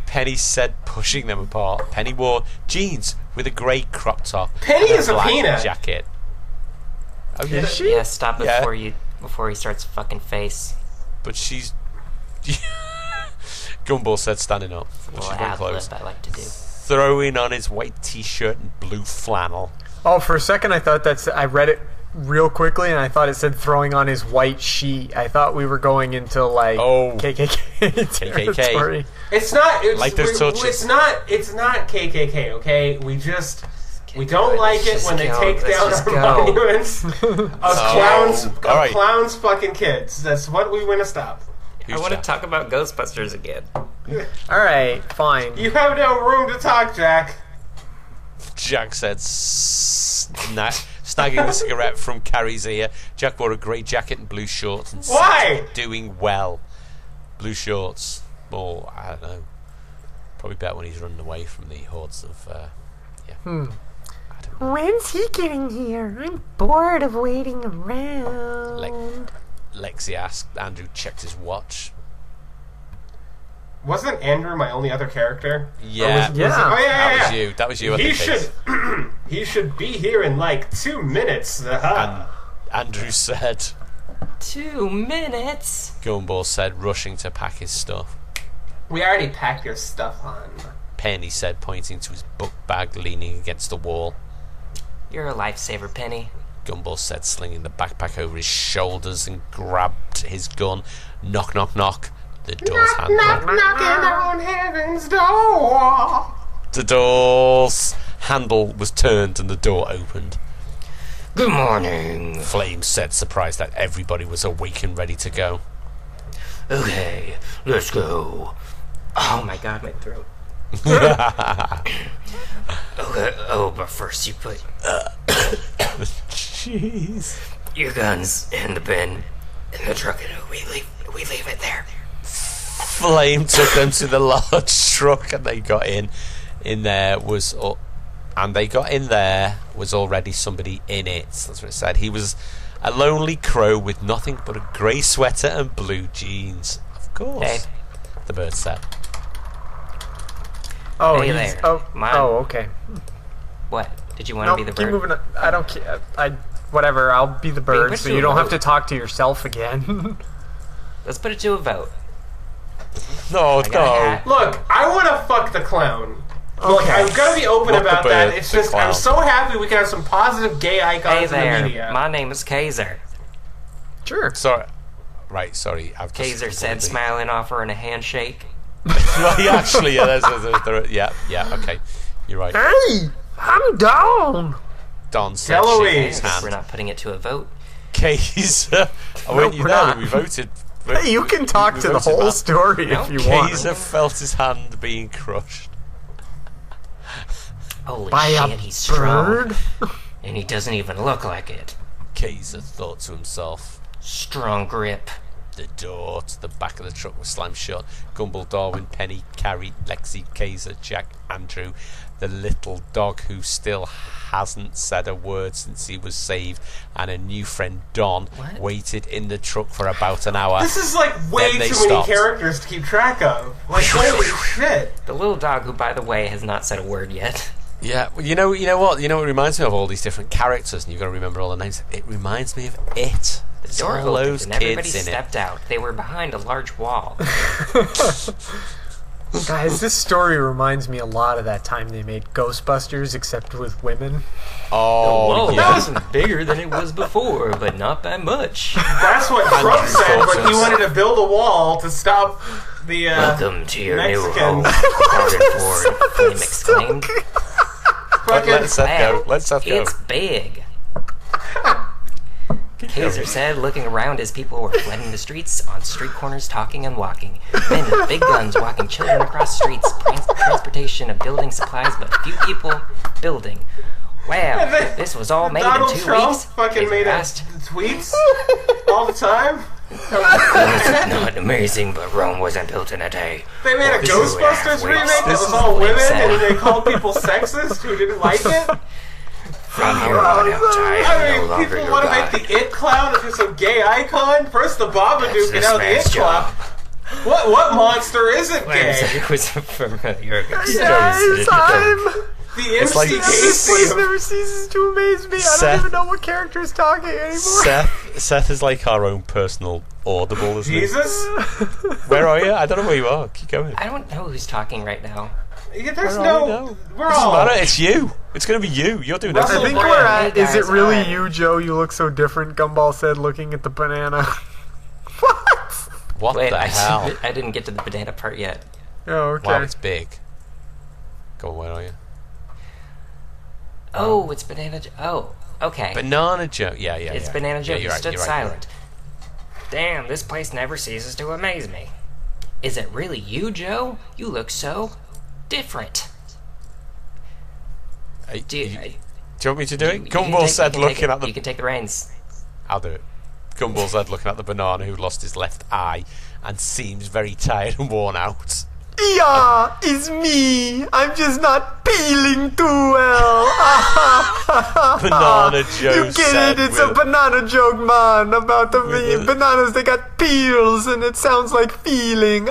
[SPEAKER 1] Penny said, pushing them apart. Penny wore jeans with a grey crop top.
[SPEAKER 3] Penny is a
[SPEAKER 1] black
[SPEAKER 3] peanut.
[SPEAKER 1] Jacket. Oh,
[SPEAKER 2] is she?
[SPEAKER 4] Yeah, stop before he starts fucking face.
[SPEAKER 1] But she's. Gumball said, standing up.
[SPEAKER 4] Well,
[SPEAKER 1] she's wearing clothes.
[SPEAKER 4] I like to do.
[SPEAKER 1] Throwing on his white t-shirt and blue flannel.
[SPEAKER 2] Oh, for a second I thought I read it real quickly and I thought it said throwing on his white sheet. I thought we were going into like KKK territory.
[SPEAKER 3] It's not.
[SPEAKER 1] It's
[SPEAKER 3] not KKK. Okay, we don't like it when they take down our monuments of clowns fucking kids. That's what we want to stop.
[SPEAKER 4] I want to talk about Ghostbusters again.
[SPEAKER 2] Alright, fine.
[SPEAKER 3] You have no room to talk, Jack.
[SPEAKER 1] Jack said, snagging the cigarette from Carrie's ear. Jack wore a grey jacket and blue shorts and
[SPEAKER 3] Why?
[SPEAKER 1] Doing well. Blue shorts. Or, I don't know. Probably better when he's running away from the hordes of,
[SPEAKER 6] When's he getting here? I'm bored of waiting around.
[SPEAKER 1] Lexi asked. Andrew checked his watch.
[SPEAKER 3] Wasn't Andrew my only other character?
[SPEAKER 1] Yeah. That was you.
[SPEAKER 3] He should be here in like 2 minutes.
[SPEAKER 1] And Andrew said
[SPEAKER 4] 2 minutes.
[SPEAKER 1] Gumball said, rushing to pack his stuff.
[SPEAKER 3] We already packed your stuff, hon.
[SPEAKER 1] Penny said, pointing to his book bag leaning against the wall.
[SPEAKER 4] You're a lifesaver, Penny.
[SPEAKER 1] Gumball said, slinging the backpack over his shoulders, and grabbed his gun. Knock, knock, knock. The door's handle.
[SPEAKER 3] Knock, knocking on heaven's door.
[SPEAKER 1] The door's handle was turned and the door opened.
[SPEAKER 5] Good morning.
[SPEAKER 1] Flame said, surprised that everybody was awake and ready to go.
[SPEAKER 5] Okay, let's go.
[SPEAKER 4] Oh my god, my throat.
[SPEAKER 5] Okay, but first you put
[SPEAKER 1] Jeez.
[SPEAKER 5] your guns in the bin in the truck and we leave it there.
[SPEAKER 1] Flame took them to the large truck and they got in. Was already somebody in it. That's what it said. He was a lonely crow with nothing but a grey sweater and blue jeans. Of course.
[SPEAKER 4] Hey.
[SPEAKER 1] The bird said.
[SPEAKER 2] Oh,
[SPEAKER 4] hey there.
[SPEAKER 2] Okay.
[SPEAKER 4] What? Did you want to be the bird?
[SPEAKER 2] Keep moving. I don't care. Whatever. I'll be the bird, so you don't have to talk to yourself again.
[SPEAKER 4] Let's put it to a vote.
[SPEAKER 1] No.
[SPEAKER 3] Look, I want to fuck the clown. Look, I'm gonna be open about that. It's just I'm so happy we can have some positive gay icons in the media.
[SPEAKER 4] My name is Kaiser.
[SPEAKER 2] Sure.
[SPEAKER 1] Sorry. Right, sorry.
[SPEAKER 4] Kaiser said, smiling, offering a handshake.
[SPEAKER 1] Actually, yeah, okay. You're right.
[SPEAKER 6] Hey, I'm Don.
[SPEAKER 1] Don said his hand.
[SPEAKER 4] We're not putting it to a vote.
[SPEAKER 1] Kaiser. Weren't you there when we voted?
[SPEAKER 2] Hey, you can talk to the whole story if you want.
[SPEAKER 1] Kaiser felt his hand being crushed.
[SPEAKER 4] Holy shit, he's strong. And he doesn't even look like it.
[SPEAKER 1] Kaiser thought to himself.
[SPEAKER 4] Strong grip.
[SPEAKER 1] The door to the back of the truck was slammed shut. Gumball, Darwin, Penny, Carrie, Lexi, Kaiser, Jack, Andrew, the little dog who still hasn't said a word since he was saved, and a new friend, Don, waited in the truck for about an hour.
[SPEAKER 3] This is like way too many characters to keep track of. Like, holy shit.
[SPEAKER 4] The little dog, who, by the way, has not said a word yet.
[SPEAKER 1] Yeah, well, you know what? You know what reminds me of all these different characters, and you've got to remember all the names. It reminds me of It.
[SPEAKER 4] The door opened and everybody stepped out. They were behind a large wall.
[SPEAKER 2] Guys, this story reminds me a lot of that time they made Ghostbusters, except with women.
[SPEAKER 1] Oh,
[SPEAKER 4] whoa, that was bigger than it was before, but not by much.
[SPEAKER 3] That's what Trump said, but he wanted to build a wall to stop the
[SPEAKER 5] Welcome to your
[SPEAKER 3] Mexicans.
[SPEAKER 5] new home.
[SPEAKER 4] Flame exclaimed.
[SPEAKER 1] Let's go. Let's go.
[SPEAKER 4] It's big. Kaiser said, looking around as people were flooding the streets, on street corners talking and walking. Men with big guns walking children across streets, transportation of building supplies, but few people building. Wow, this was all made
[SPEAKER 3] Donald
[SPEAKER 4] in 2
[SPEAKER 3] Trump
[SPEAKER 4] weeks?
[SPEAKER 3] fucking made tweets all the time?
[SPEAKER 5] It's not amazing, but Rome wasn't built in a day.
[SPEAKER 3] They made a Ghostbusters remake that was all women, and they called people sexist who didn't like it?
[SPEAKER 5] From here on out, I am no longer
[SPEAKER 3] people
[SPEAKER 5] your
[SPEAKER 3] want to
[SPEAKER 5] god.
[SPEAKER 3] make the It Clown into some gay icon? First the Babadook, and
[SPEAKER 5] That's
[SPEAKER 3] now the
[SPEAKER 5] this
[SPEAKER 3] It
[SPEAKER 5] man's
[SPEAKER 3] Clown. What monster isn't gay?
[SPEAKER 4] It was familiar.
[SPEAKER 6] Yes, I'm...
[SPEAKER 3] The MC
[SPEAKER 1] like-
[SPEAKER 6] This place
[SPEAKER 3] Casey.
[SPEAKER 6] never ceases to amaze me. I
[SPEAKER 1] Seth-
[SPEAKER 6] don't even know what character's talking anymore.
[SPEAKER 1] Seth is like our own personal Audible, isn't
[SPEAKER 3] Jesus?
[SPEAKER 1] Where are you? I don't know where you are. Keep going.
[SPEAKER 4] I don't know who's talking right now.
[SPEAKER 3] Yeah, there's
[SPEAKER 1] Where are we
[SPEAKER 3] no...
[SPEAKER 1] now?
[SPEAKER 3] We're
[SPEAKER 1] Doesn't
[SPEAKER 3] all...
[SPEAKER 1] matter. It's you. It's going to be you. You're doing
[SPEAKER 3] Russell
[SPEAKER 2] I think
[SPEAKER 1] everything.
[SPEAKER 2] we're at,
[SPEAKER 4] Hey,
[SPEAKER 2] is it
[SPEAKER 4] guys,
[SPEAKER 2] really
[SPEAKER 4] alright.
[SPEAKER 2] you, Joe? You look so different, Gumball said, looking at the banana. What?
[SPEAKER 1] What
[SPEAKER 4] Wait,
[SPEAKER 1] the hell?
[SPEAKER 4] I didn't get to the banana part yet.
[SPEAKER 2] Oh, okay.
[SPEAKER 1] Wow, it's big. Go on, where are you?
[SPEAKER 4] Oh, it's Banana Joe. Oh, okay.
[SPEAKER 1] Banana Joe. Yeah.
[SPEAKER 4] It's Banana Joe.
[SPEAKER 1] Yeah,
[SPEAKER 4] He
[SPEAKER 1] you're right,
[SPEAKER 4] stood
[SPEAKER 1] you're right,
[SPEAKER 4] silent. Damn, this place never ceases to amaze me. Is it really you, Joe? You look so different.
[SPEAKER 1] Do you want me to do it? Gumball
[SPEAKER 4] You
[SPEAKER 1] said, looking at the...
[SPEAKER 4] You can take the reins.
[SPEAKER 1] I'll do it. Gumball said, looking at the banana who lost his left eye and seems very tired and worn out.
[SPEAKER 6] Yeah, it's me. I'm just not peeling too well.
[SPEAKER 1] Banana Joe
[SPEAKER 6] You get
[SPEAKER 1] said
[SPEAKER 6] it? It's a
[SPEAKER 1] with-
[SPEAKER 6] banana joke, man. About the
[SPEAKER 1] With a-
[SPEAKER 6] bananas, they got peels, and it sounds like feeling.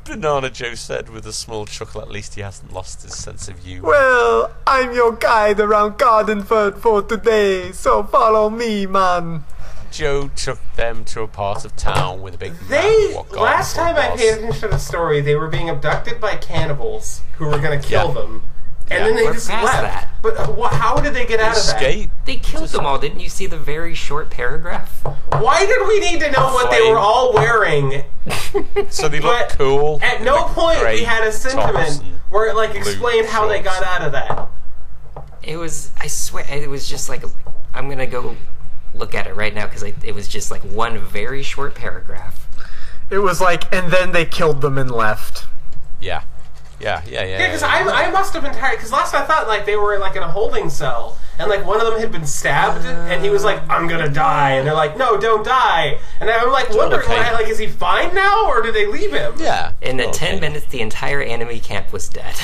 [SPEAKER 1] Banana Joe said with a small chuckle, at least he hasn't lost his sense of humour.
[SPEAKER 6] Well, I'm your guide around Gardenford for today, so follow me, man.
[SPEAKER 1] Joe took them to a part of town with a big map
[SPEAKER 3] They...
[SPEAKER 1] of what
[SPEAKER 3] Last time I
[SPEAKER 1] Gardenford
[SPEAKER 3] paid
[SPEAKER 1] was.
[SPEAKER 3] attention to the story, they were being abducted by cannibals who were going to kill
[SPEAKER 1] Yeah.
[SPEAKER 3] them. And
[SPEAKER 1] Yeah.
[SPEAKER 3] then they
[SPEAKER 4] We're
[SPEAKER 3] just
[SPEAKER 4] past
[SPEAKER 3] left.
[SPEAKER 4] that.
[SPEAKER 3] But how did they get out of that?
[SPEAKER 1] Escape.
[SPEAKER 4] They killed them all. Didn't you see the very short paragraph?
[SPEAKER 3] Why did we need to know what they were all wearing?
[SPEAKER 1] So they look
[SPEAKER 3] But
[SPEAKER 1] cool.
[SPEAKER 3] At no
[SPEAKER 1] Like
[SPEAKER 3] point
[SPEAKER 1] grey
[SPEAKER 3] we had a
[SPEAKER 1] tops
[SPEAKER 3] sentiment
[SPEAKER 1] and
[SPEAKER 3] where it like
[SPEAKER 1] blue
[SPEAKER 3] explained how they
[SPEAKER 1] shorts.
[SPEAKER 3] got out of that.
[SPEAKER 4] It was, I swear, it was just like, I'm gonna go look at it right now because it was just like one very short paragraph.
[SPEAKER 2] It was like, and then they killed them and left.
[SPEAKER 1] Yeah,
[SPEAKER 3] Because I must have been tired. Because last I thought like they were like in a holding cell, and like one of them had been stabbed, and he was like, "I'm gonna die," and they're like, "No, don't die." And I'm like wondering,
[SPEAKER 1] okay.
[SPEAKER 3] like, is he fine now, or did they leave him?
[SPEAKER 1] Yeah.
[SPEAKER 4] In the
[SPEAKER 1] Okay.
[SPEAKER 4] 10 minutes, the entire enemy camp was dead.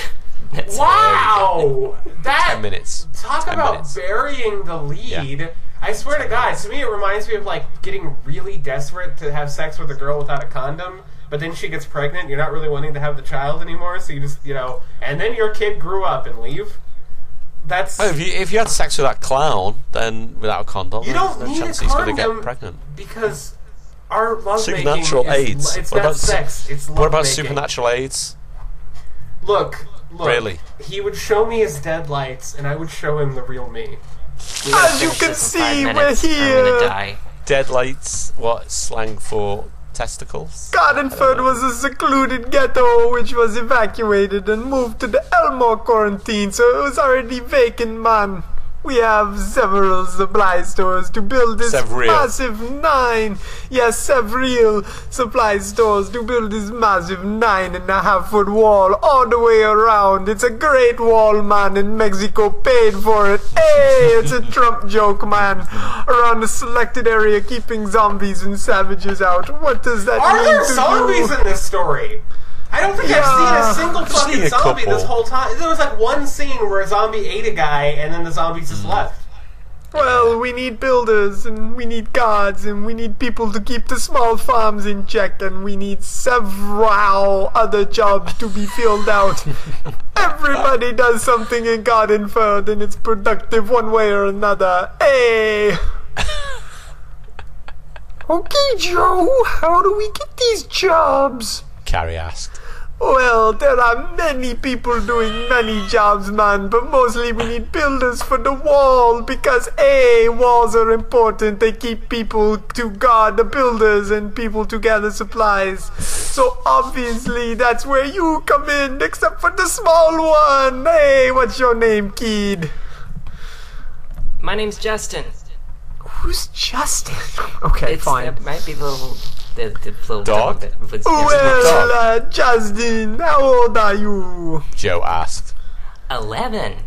[SPEAKER 4] That's
[SPEAKER 3] Wow, that
[SPEAKER 1] 10 minutes.
[SPEAKER 3] talk
[SPEAKER 1] 10
[SPEAKER 3] about
[SPEAKER 1] minutes.
[SPEAKER 3] burying the lead.
[SPEAKER 1] Yeah.
[SPEAKER 3] I swear to God, to me it reminds me of like getting really desperate to have sex with a girl without a condom, but then she gets pregnant, you're not really wanting to have the child anymore, so you just, and then your kid grew up and leave. That's...
[SPEAKER 1] Oh, if you had sex with that clown, then without a condom,
[SPEAKER 3] You don't
[SPEAKER 1] there's no
[SPEAKER 3] need a
[SPEAKER 1] chance he's going to
[SPEAKER 3] condom
[SPEAKER 1] get pregnant.
[SPEAKER 3] because our lovemaking
[SPEAKER 1] Supernatural
[SPEAKER 3] is...
[SPEAKER 1] AIDS.
[SPEAKER 3] It's
[SPEAKER 1] What
[SPEAKER 3] not
[SPEAKER 1] about
[SPEAKER 3] sex, it's lovemaking.
[SPEAKER 1] What about supernatural AIDS?
[SPEAKER 3] Look, Look,
[SPEAKER 1] really?
[SPEAKER 3] He would show me his deadlights, and I would show him the real me.
[SPEAKER 2] As you can see, we're here.
[SPEAKER 1] Deadlights, what slang for testicles?
[SPEAKER 2] Gardenford was a secluded ghetto which was evacuated and moved to the Elmore quarantine, so it was already vacant, man. We have several supply stores to build this massive several supply stores to build this massive 9.5-foot wall all the way around. It's a great wall, man, and Mexico paid for it. Hey, it's a Trump joke, man. Around the selected area, keeping zombies and savages out. What does that mean to you?
[SPEAKER 3] Are there zombies in this story? I don't think I've seen a single fucking zombie this whole time. There was like one scene where a zombie ate a guy and then the zombies just left.
[SPEAKER 2] Well, we need builders, and we need guards, and we need people to keep the small farms in check, and we need several other jobs to be filled out. Everybody does something in Gardenford, and it's productive one way or another. Hey! Okay, Joe, how do we get these jobs?
[SPEAKER 1] Carrie asked.
[SPEAKER 2] Well, there are many people doing many jobs, man, but mostly we need builders for the wall because, A, walls are important. They keep people to guard the builders and people to gather supplies. So obviously that's where you come in, except for the small one. Hey, what's your name, kid?
[SPEAKER 4] My name's Justin.
[SPEAKER 2] Who's Justin? Okay, fine.
[SPEAKER 4] It might be the little
[SPEAKER 1] dog.
[SPEAKER 2] Well, Justin, how old are you?
[SPEAKER 1] Joe asked.
[SPEAKER 4] 11.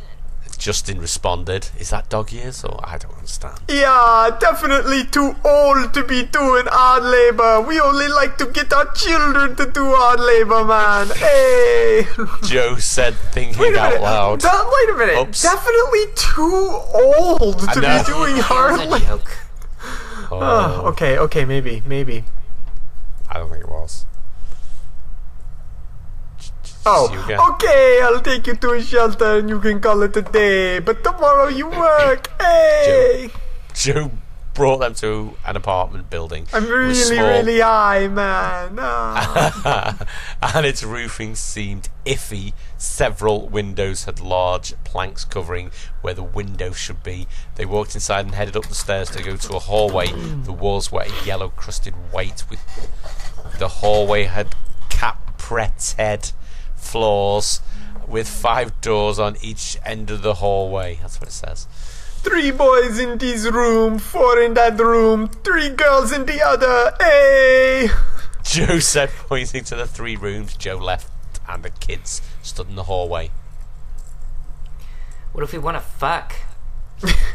[SPEAKER 1] Justin responded, "Is that dog years or I don't understand?"
[SPEAKER 2] Yeah, definitely too old to be doing hard labor. We only like to get our children to do hard labor, man. Hey.
[SPEAKER 1] Joe said, thinking out loud.
[SPEAKER 2] Wait a minute.
[SPEAKER 1] Oops.
[SPEAKER 2] Definitely too old to be doing hard labor. Okay, maybe.
[SPEAKER 1] I don't think it was.
[SPEAKER 2] Okay, I'll take you to a shelter and you can call it a day, but tomorrow you work. Hey!
[SPEAKER 1] Joe brought them to an apartment building.
[SPEAKER 2] I'm really high, man.
[SPEAKER 1] And its roofing seemed iffy. Several windows had large planks covering where the window should be. They walked inside and headed up the stairs to go to a hallway. The walls were a yellow crusted white. The hallway had capreted floors with 5 doors on each end of the hallway. That's what it says.
[SPEAKER 2] 3 boys in this room, 4 in that room, 3 girls in the other. Hey!
[SPEAKER 1] Joe said, pointing to the 3 rooms. Joe left and the kids stood in the hallway.
[SPEAKER 4] What if we want to fuck?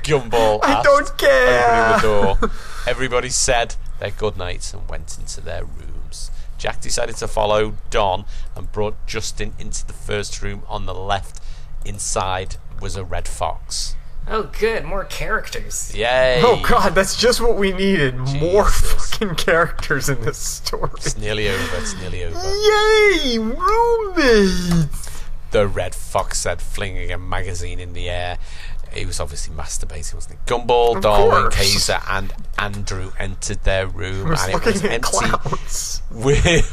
[SPEAKER 1] Gumball asked,
[SPEAKER 2] I don't care.
[SPEAKER 1] opening the door. Everybody said their goodnights and went into their rooms. Jack decided to follow Don and brought Justin into the first room on the left. Inside was a red fox.
[SPEAKER 4] Oh, good. More characters.
[SPEAKER 1] Yay.
[SPEAKER 2] Oh, God, that's just what we needed. Jesus. More fucking characters in this story.
[SPEAKER 1] It's nearly over.
[SPEAKER 2] Yay, roommates.
[SPEAKER 1] The red fox said, flinging a magazine in the air. He was obviously masturbating, wasn't he? Gumball, Darwin, Kaiser, and Andrew entered their room, and it was empty with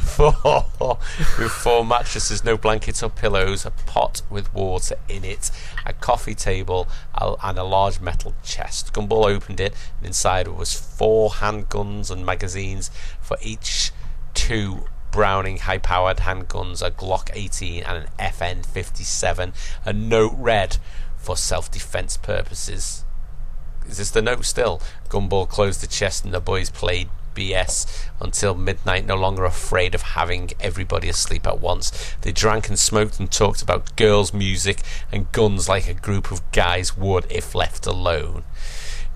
[SPEAKER 1] 4 mattresses, no blankets or pillows, a pot with water in it, a coffee table, and a large metal chest. Gumball opened it, and inside was 4 handguns and magazines for each 2 Browning high-powered handguns, a Glock 18 and an FN-57. A note read, "For self-defense purposes." Is this the note still? Gumball closed the chest and the boys played BS until midnight, no longer afraid of having everybody asleep at once. They drank and smoked and talked about girls, music, and guns like a group of guys would if left alone.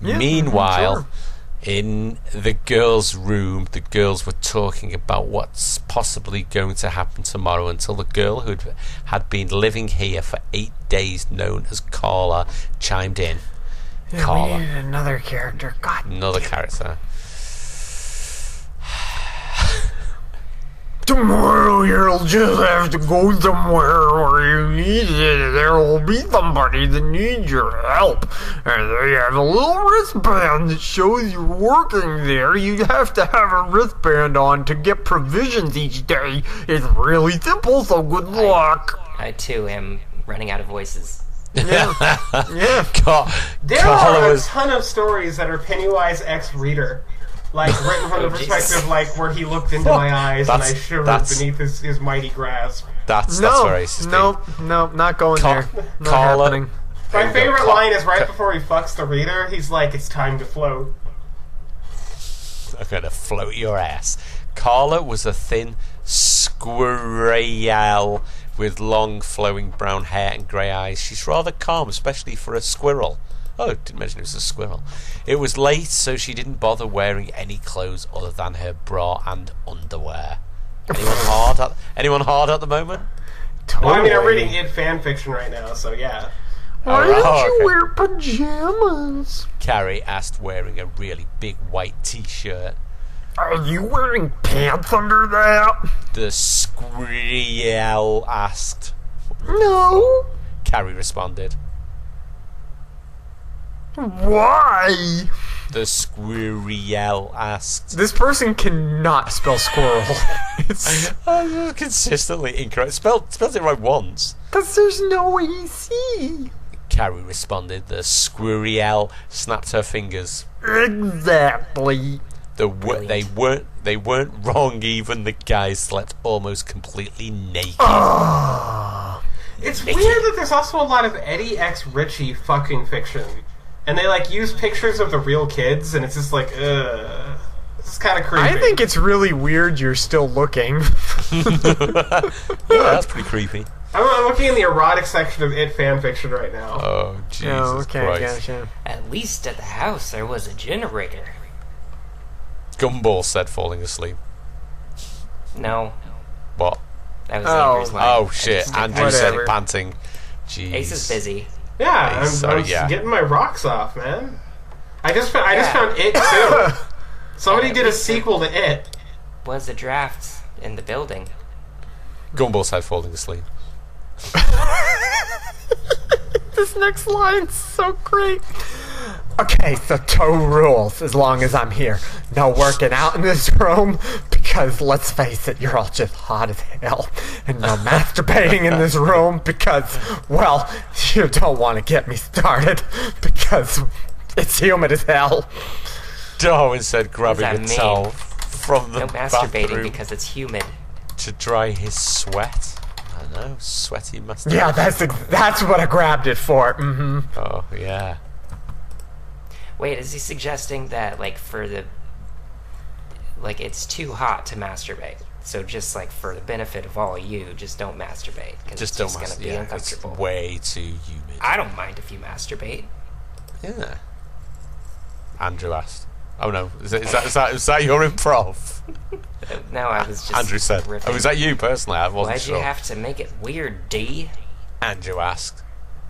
[SPEAKER 2] Yeah,
[SPEAKER 1] Meanwhile,
[SPEAKER 2] sure.
[SPEAKER 1] In the girls' room, the girls were talking about what's possibly going to happen tomorrow until the girl who had been living here for 8 days, known as Carla, chimed in.
[SPEAKER 2] Yeah,
[SPEAKER 1] Carla.
[SPEAKER 2] we needed another character. God.
[SPEAKER 1] Another character.
[SPEAKER 6] Tomorrow you'll just have to go somewhere where you need it. There will be somebody that needs your help. And they have a little wristband that shows you're working there. You have to have a wristband on to get provisions each day. It's really simple, so good luck.
[SPEAKER 4] I too am running out of voices.
[SPEAKER 2] Yeah.
[SPEAKER 3] There are a ton of stories that are Pennywise X Reader. Like, written from the perspective, like, where he looked into my eyes and I shivered beneath his mighty grasp.
[SPEAKER 1] That's very racist.
[SPEAKER 2] No, not going there. Not happening.
[SPEAKER 3] My favorite line is right before he fucks the reader, he's like, it's time to float.
[SPEAKER 1] I'm gonna float your ass. Carla was a thin squirrel with long flowing brown hair and grey eyes. She's rather calm, especially for a squirrel. Oh, didn't mention it was a squirrel. It was late, so she didn't bother wearing any clothes other than her bra and underwear. Anyone hard at the moment?
[SPEAKER 3] Well, I mean, I'm reading It fan fiction right now, so yeah.
[SPEAKER 6] Why don't you wear pajamas?
[SPEAKER 1] Carrie asked, wearing a really big white t-shirt.
[SPEAKER 6] Are you wearing pants under that?
[SPEAKER 1] The squirrel asked.
[SPEAKER 6] No.
[SPEAKER 1] Carrie responded.
[SPEAKER 6] Why?
[SPEAKER 1] The squirrel asked.
[SPEAKER 2] This person cannot spell squirrel. It's
[SPEAKER 1] consistently incorrect. Spells it right once.
[SPEAKER 6] Because there's no EC.
[SPEAKER 1] Carrie responded. The squirrel snapped her fingers.
[SPEAKER 6] Exactly.
[SPEAKER 1] They weren't wrong. Even the guys slept almost completely naked.
[SPEAKER 3] It's weird that there's also a lot of Eddie X Ritchie fucking fiction. And they, like, use pictures of the real kids, and it's just like, ugh. This is kind of creepy.
[SPEAKER 2] I think it's really weird you're still looking.
[SPEAKER 1] Yeah, that's pretty creepy.
[SPEAKER 3] I'm looking in the erotic section of It fanfiction right now.
[SPEAKER 1] Oh, Jesus Christ.
[SPEAKER 2] Gotcha.
[SPEAKER 4] At least at the house there was a generator.
[SPEAKER 1] Gumball said, falling asleep.
[SPEAKER 4] No.
[SPEAKER 1] What?
[SPEAKER 4] That was Andrew's line.
[SPEAKER 1] Oh, shit. Andrew said it panting. Jeez.
[SPEAKER 4] Ace is busy.
[SPEAKER 3] Yeah, I'm getting my rocks off, man. I just found It, too. Somebody did a sequel to It.
[SPEAKER 4] Was a draft in the building.
[SPEAKER 1] Gumball said, falling asleep.
[SPEAKER 2] This next line's so great. Okay, so two rules as long as I'm here. No working out in this room, because let's face it, you're all just hot as hell. And no masturbating in this room, because, well, you don't want to get me started, because it's humid as hell.
[SPEAKER 1] Darwin said, grabbing a towel from the
[SPEAKER 4] no masturbating
[SPEAKER 1] bathroom
[SPEAKER 4] because it's humid.
[SPEAKER 1] To dry his sweat. I don't know, sweaty masturbation.
[SPEAKER 2] Yeah, that's what I grabbed it for. Mm-hmm.
[SPEAKER 1] Oh, yeah.
[SPEAKER 4] Wait, is he suggesting that, like, it's too hot to masturbate? So just, like, for the benefit of all you, just don't masturbate.
[SPEAKER 1] Just
[SPEAKER 4] it's going to be uncomfortable.
[SPEAKER 1] It's way too humid.
[SPEAKER 4] I don't mind if you masturbate.
[SPEAKER 1] Yeah. Andrew asked. Oh, no. Is that your improv?
[SPEAKER 4] No, I was just
[SPEAKER 1] Andrew said.
[SPEAKER 4] riffing.
[SPEAKER 1] Oh, is that you personally? I wasn't
[SPEAKER 4] Why'd
[SPEAKER 1] sure.
[SPEAKER 4] you have to make it weird, D?
[SPEAKER 1] Andrew asked.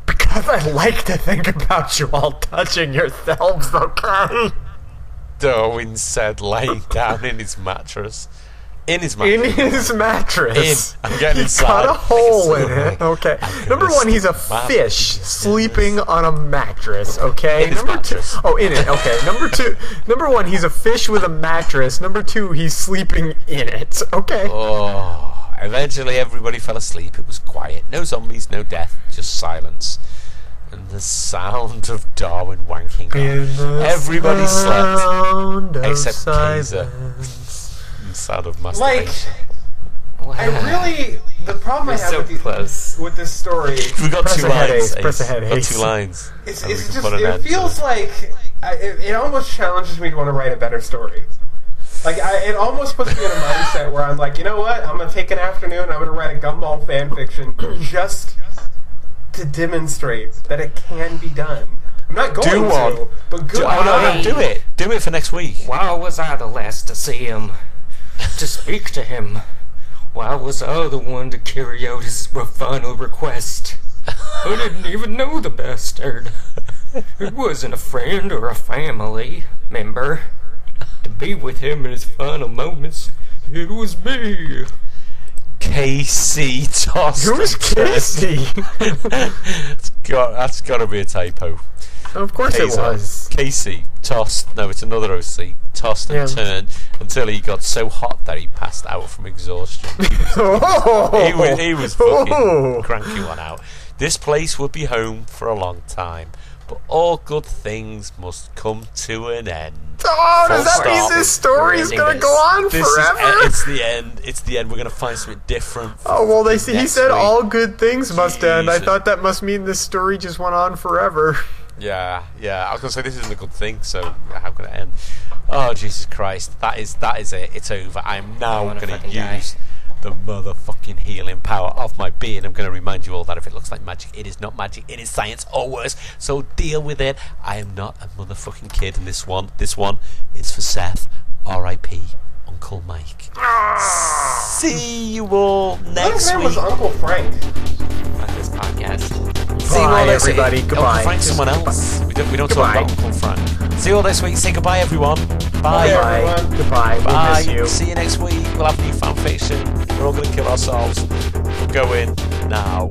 [SPEAKER 2] Because I like to think about you all touching yourselves, okay?
[SPEAKER 1] Darwin said, laying down in his mattress. In his
[SPEAKER 2] mattress.
[SPEAKER 1] I'm getting inside.
[SPEAKER 2] Cut a hole in it. Okay. Number one, he's a fish sleeping on a mattress. Okay. Number two. Oh, in it. Okay. Number one, he's a fish with a mattress. Number two, he's sleeping in it. Okay.
[SPEAKER 1] Oh. Eventually, everybody fell asleep. It was quiet. No zombies, no death, just silence. And the sound of Darwin wanking on. Everybody slept, except Kaiser. The sound of masturbation.
[SPEAKER 3] The problem I have with this story...
[SPEAKER 1] We got two lines.
[SPEAKER 2] Press ahead,
[SPEAKER 1] Got two lines.
[SPEAKER 3] It feels like... It almost challenges me to want to write a better story. Like, it almost puts me in a mindset where I'm like, you know what? I'm going to take an afternoon and I'm going to write a Gumball fanfiction just to demonstrate that it can be done. I'm not going to, but good.
[SPEAKER 1] Do it. Do it for next week.
[SPEAKER 4] Why was I the last to see him? To speak to him? Why was I the one to carry out his final request? I didn't even know the bastard. It wasn't a friend or a family member. To be with him in his final moments, it was me.
[SPEAKER 1] KC tossed.
[SPEAKER 2] Who's Casey?
[SPEAKER 1] That's got to be a typo.
[SPEAKER 2] Of course it was.
[SPEAKER 1] Casey tossed. No, it's another OC. Tossed and turned until he got so hot that he passed out from exhaustion. He was fucking cranky one out. This place would be home for a long time, but all good things must come to an end.
[SPEAKER 2] Oh, does that mean this story is going to go on forever?
[SPEAKER 1] It's the end. It's the end. We're going to find something different.
[SPEAKER 2] Oh, well, he said all good things must end. I thought that must mean this story just went on forever.
[SPEAKER 1] Yeah. I was going to say this isn't a good thing, so how can it end? Oh, Jesus Christ. That is it. It's over. I'm now going to use the motherfucking healing power of my being. I'm going to remind you all that if it looks like magic, it is not magic. It is science or worse. So deal with it. I am not a motherfucking kid, and this one is for Seth. R.I.P. Uncle Mike. See you all next week.
[SPEAKER 3] His name was Uncle Frank.
[SPEAKER 4] Fuck this podcast.
[SPEAKER 1] See you all next week.
[SPEAKER 2] Everybody. Goodbye.
[SPEAKER 1] Uncle Frank's someone else. We don't talk about Uncle Frank. See you all next week. Say goodbye, everyone. Bye.
[SPEAKER 3] Everyone.
[SPEAKER 2] Goodbye. We'll
[SPEAKER 1] Bye.
[SPEAKER 2] miss you.
[SPEAKER 1] See you next week. We'll have new fan fiction. We're all going to kill ourselves. We're going now.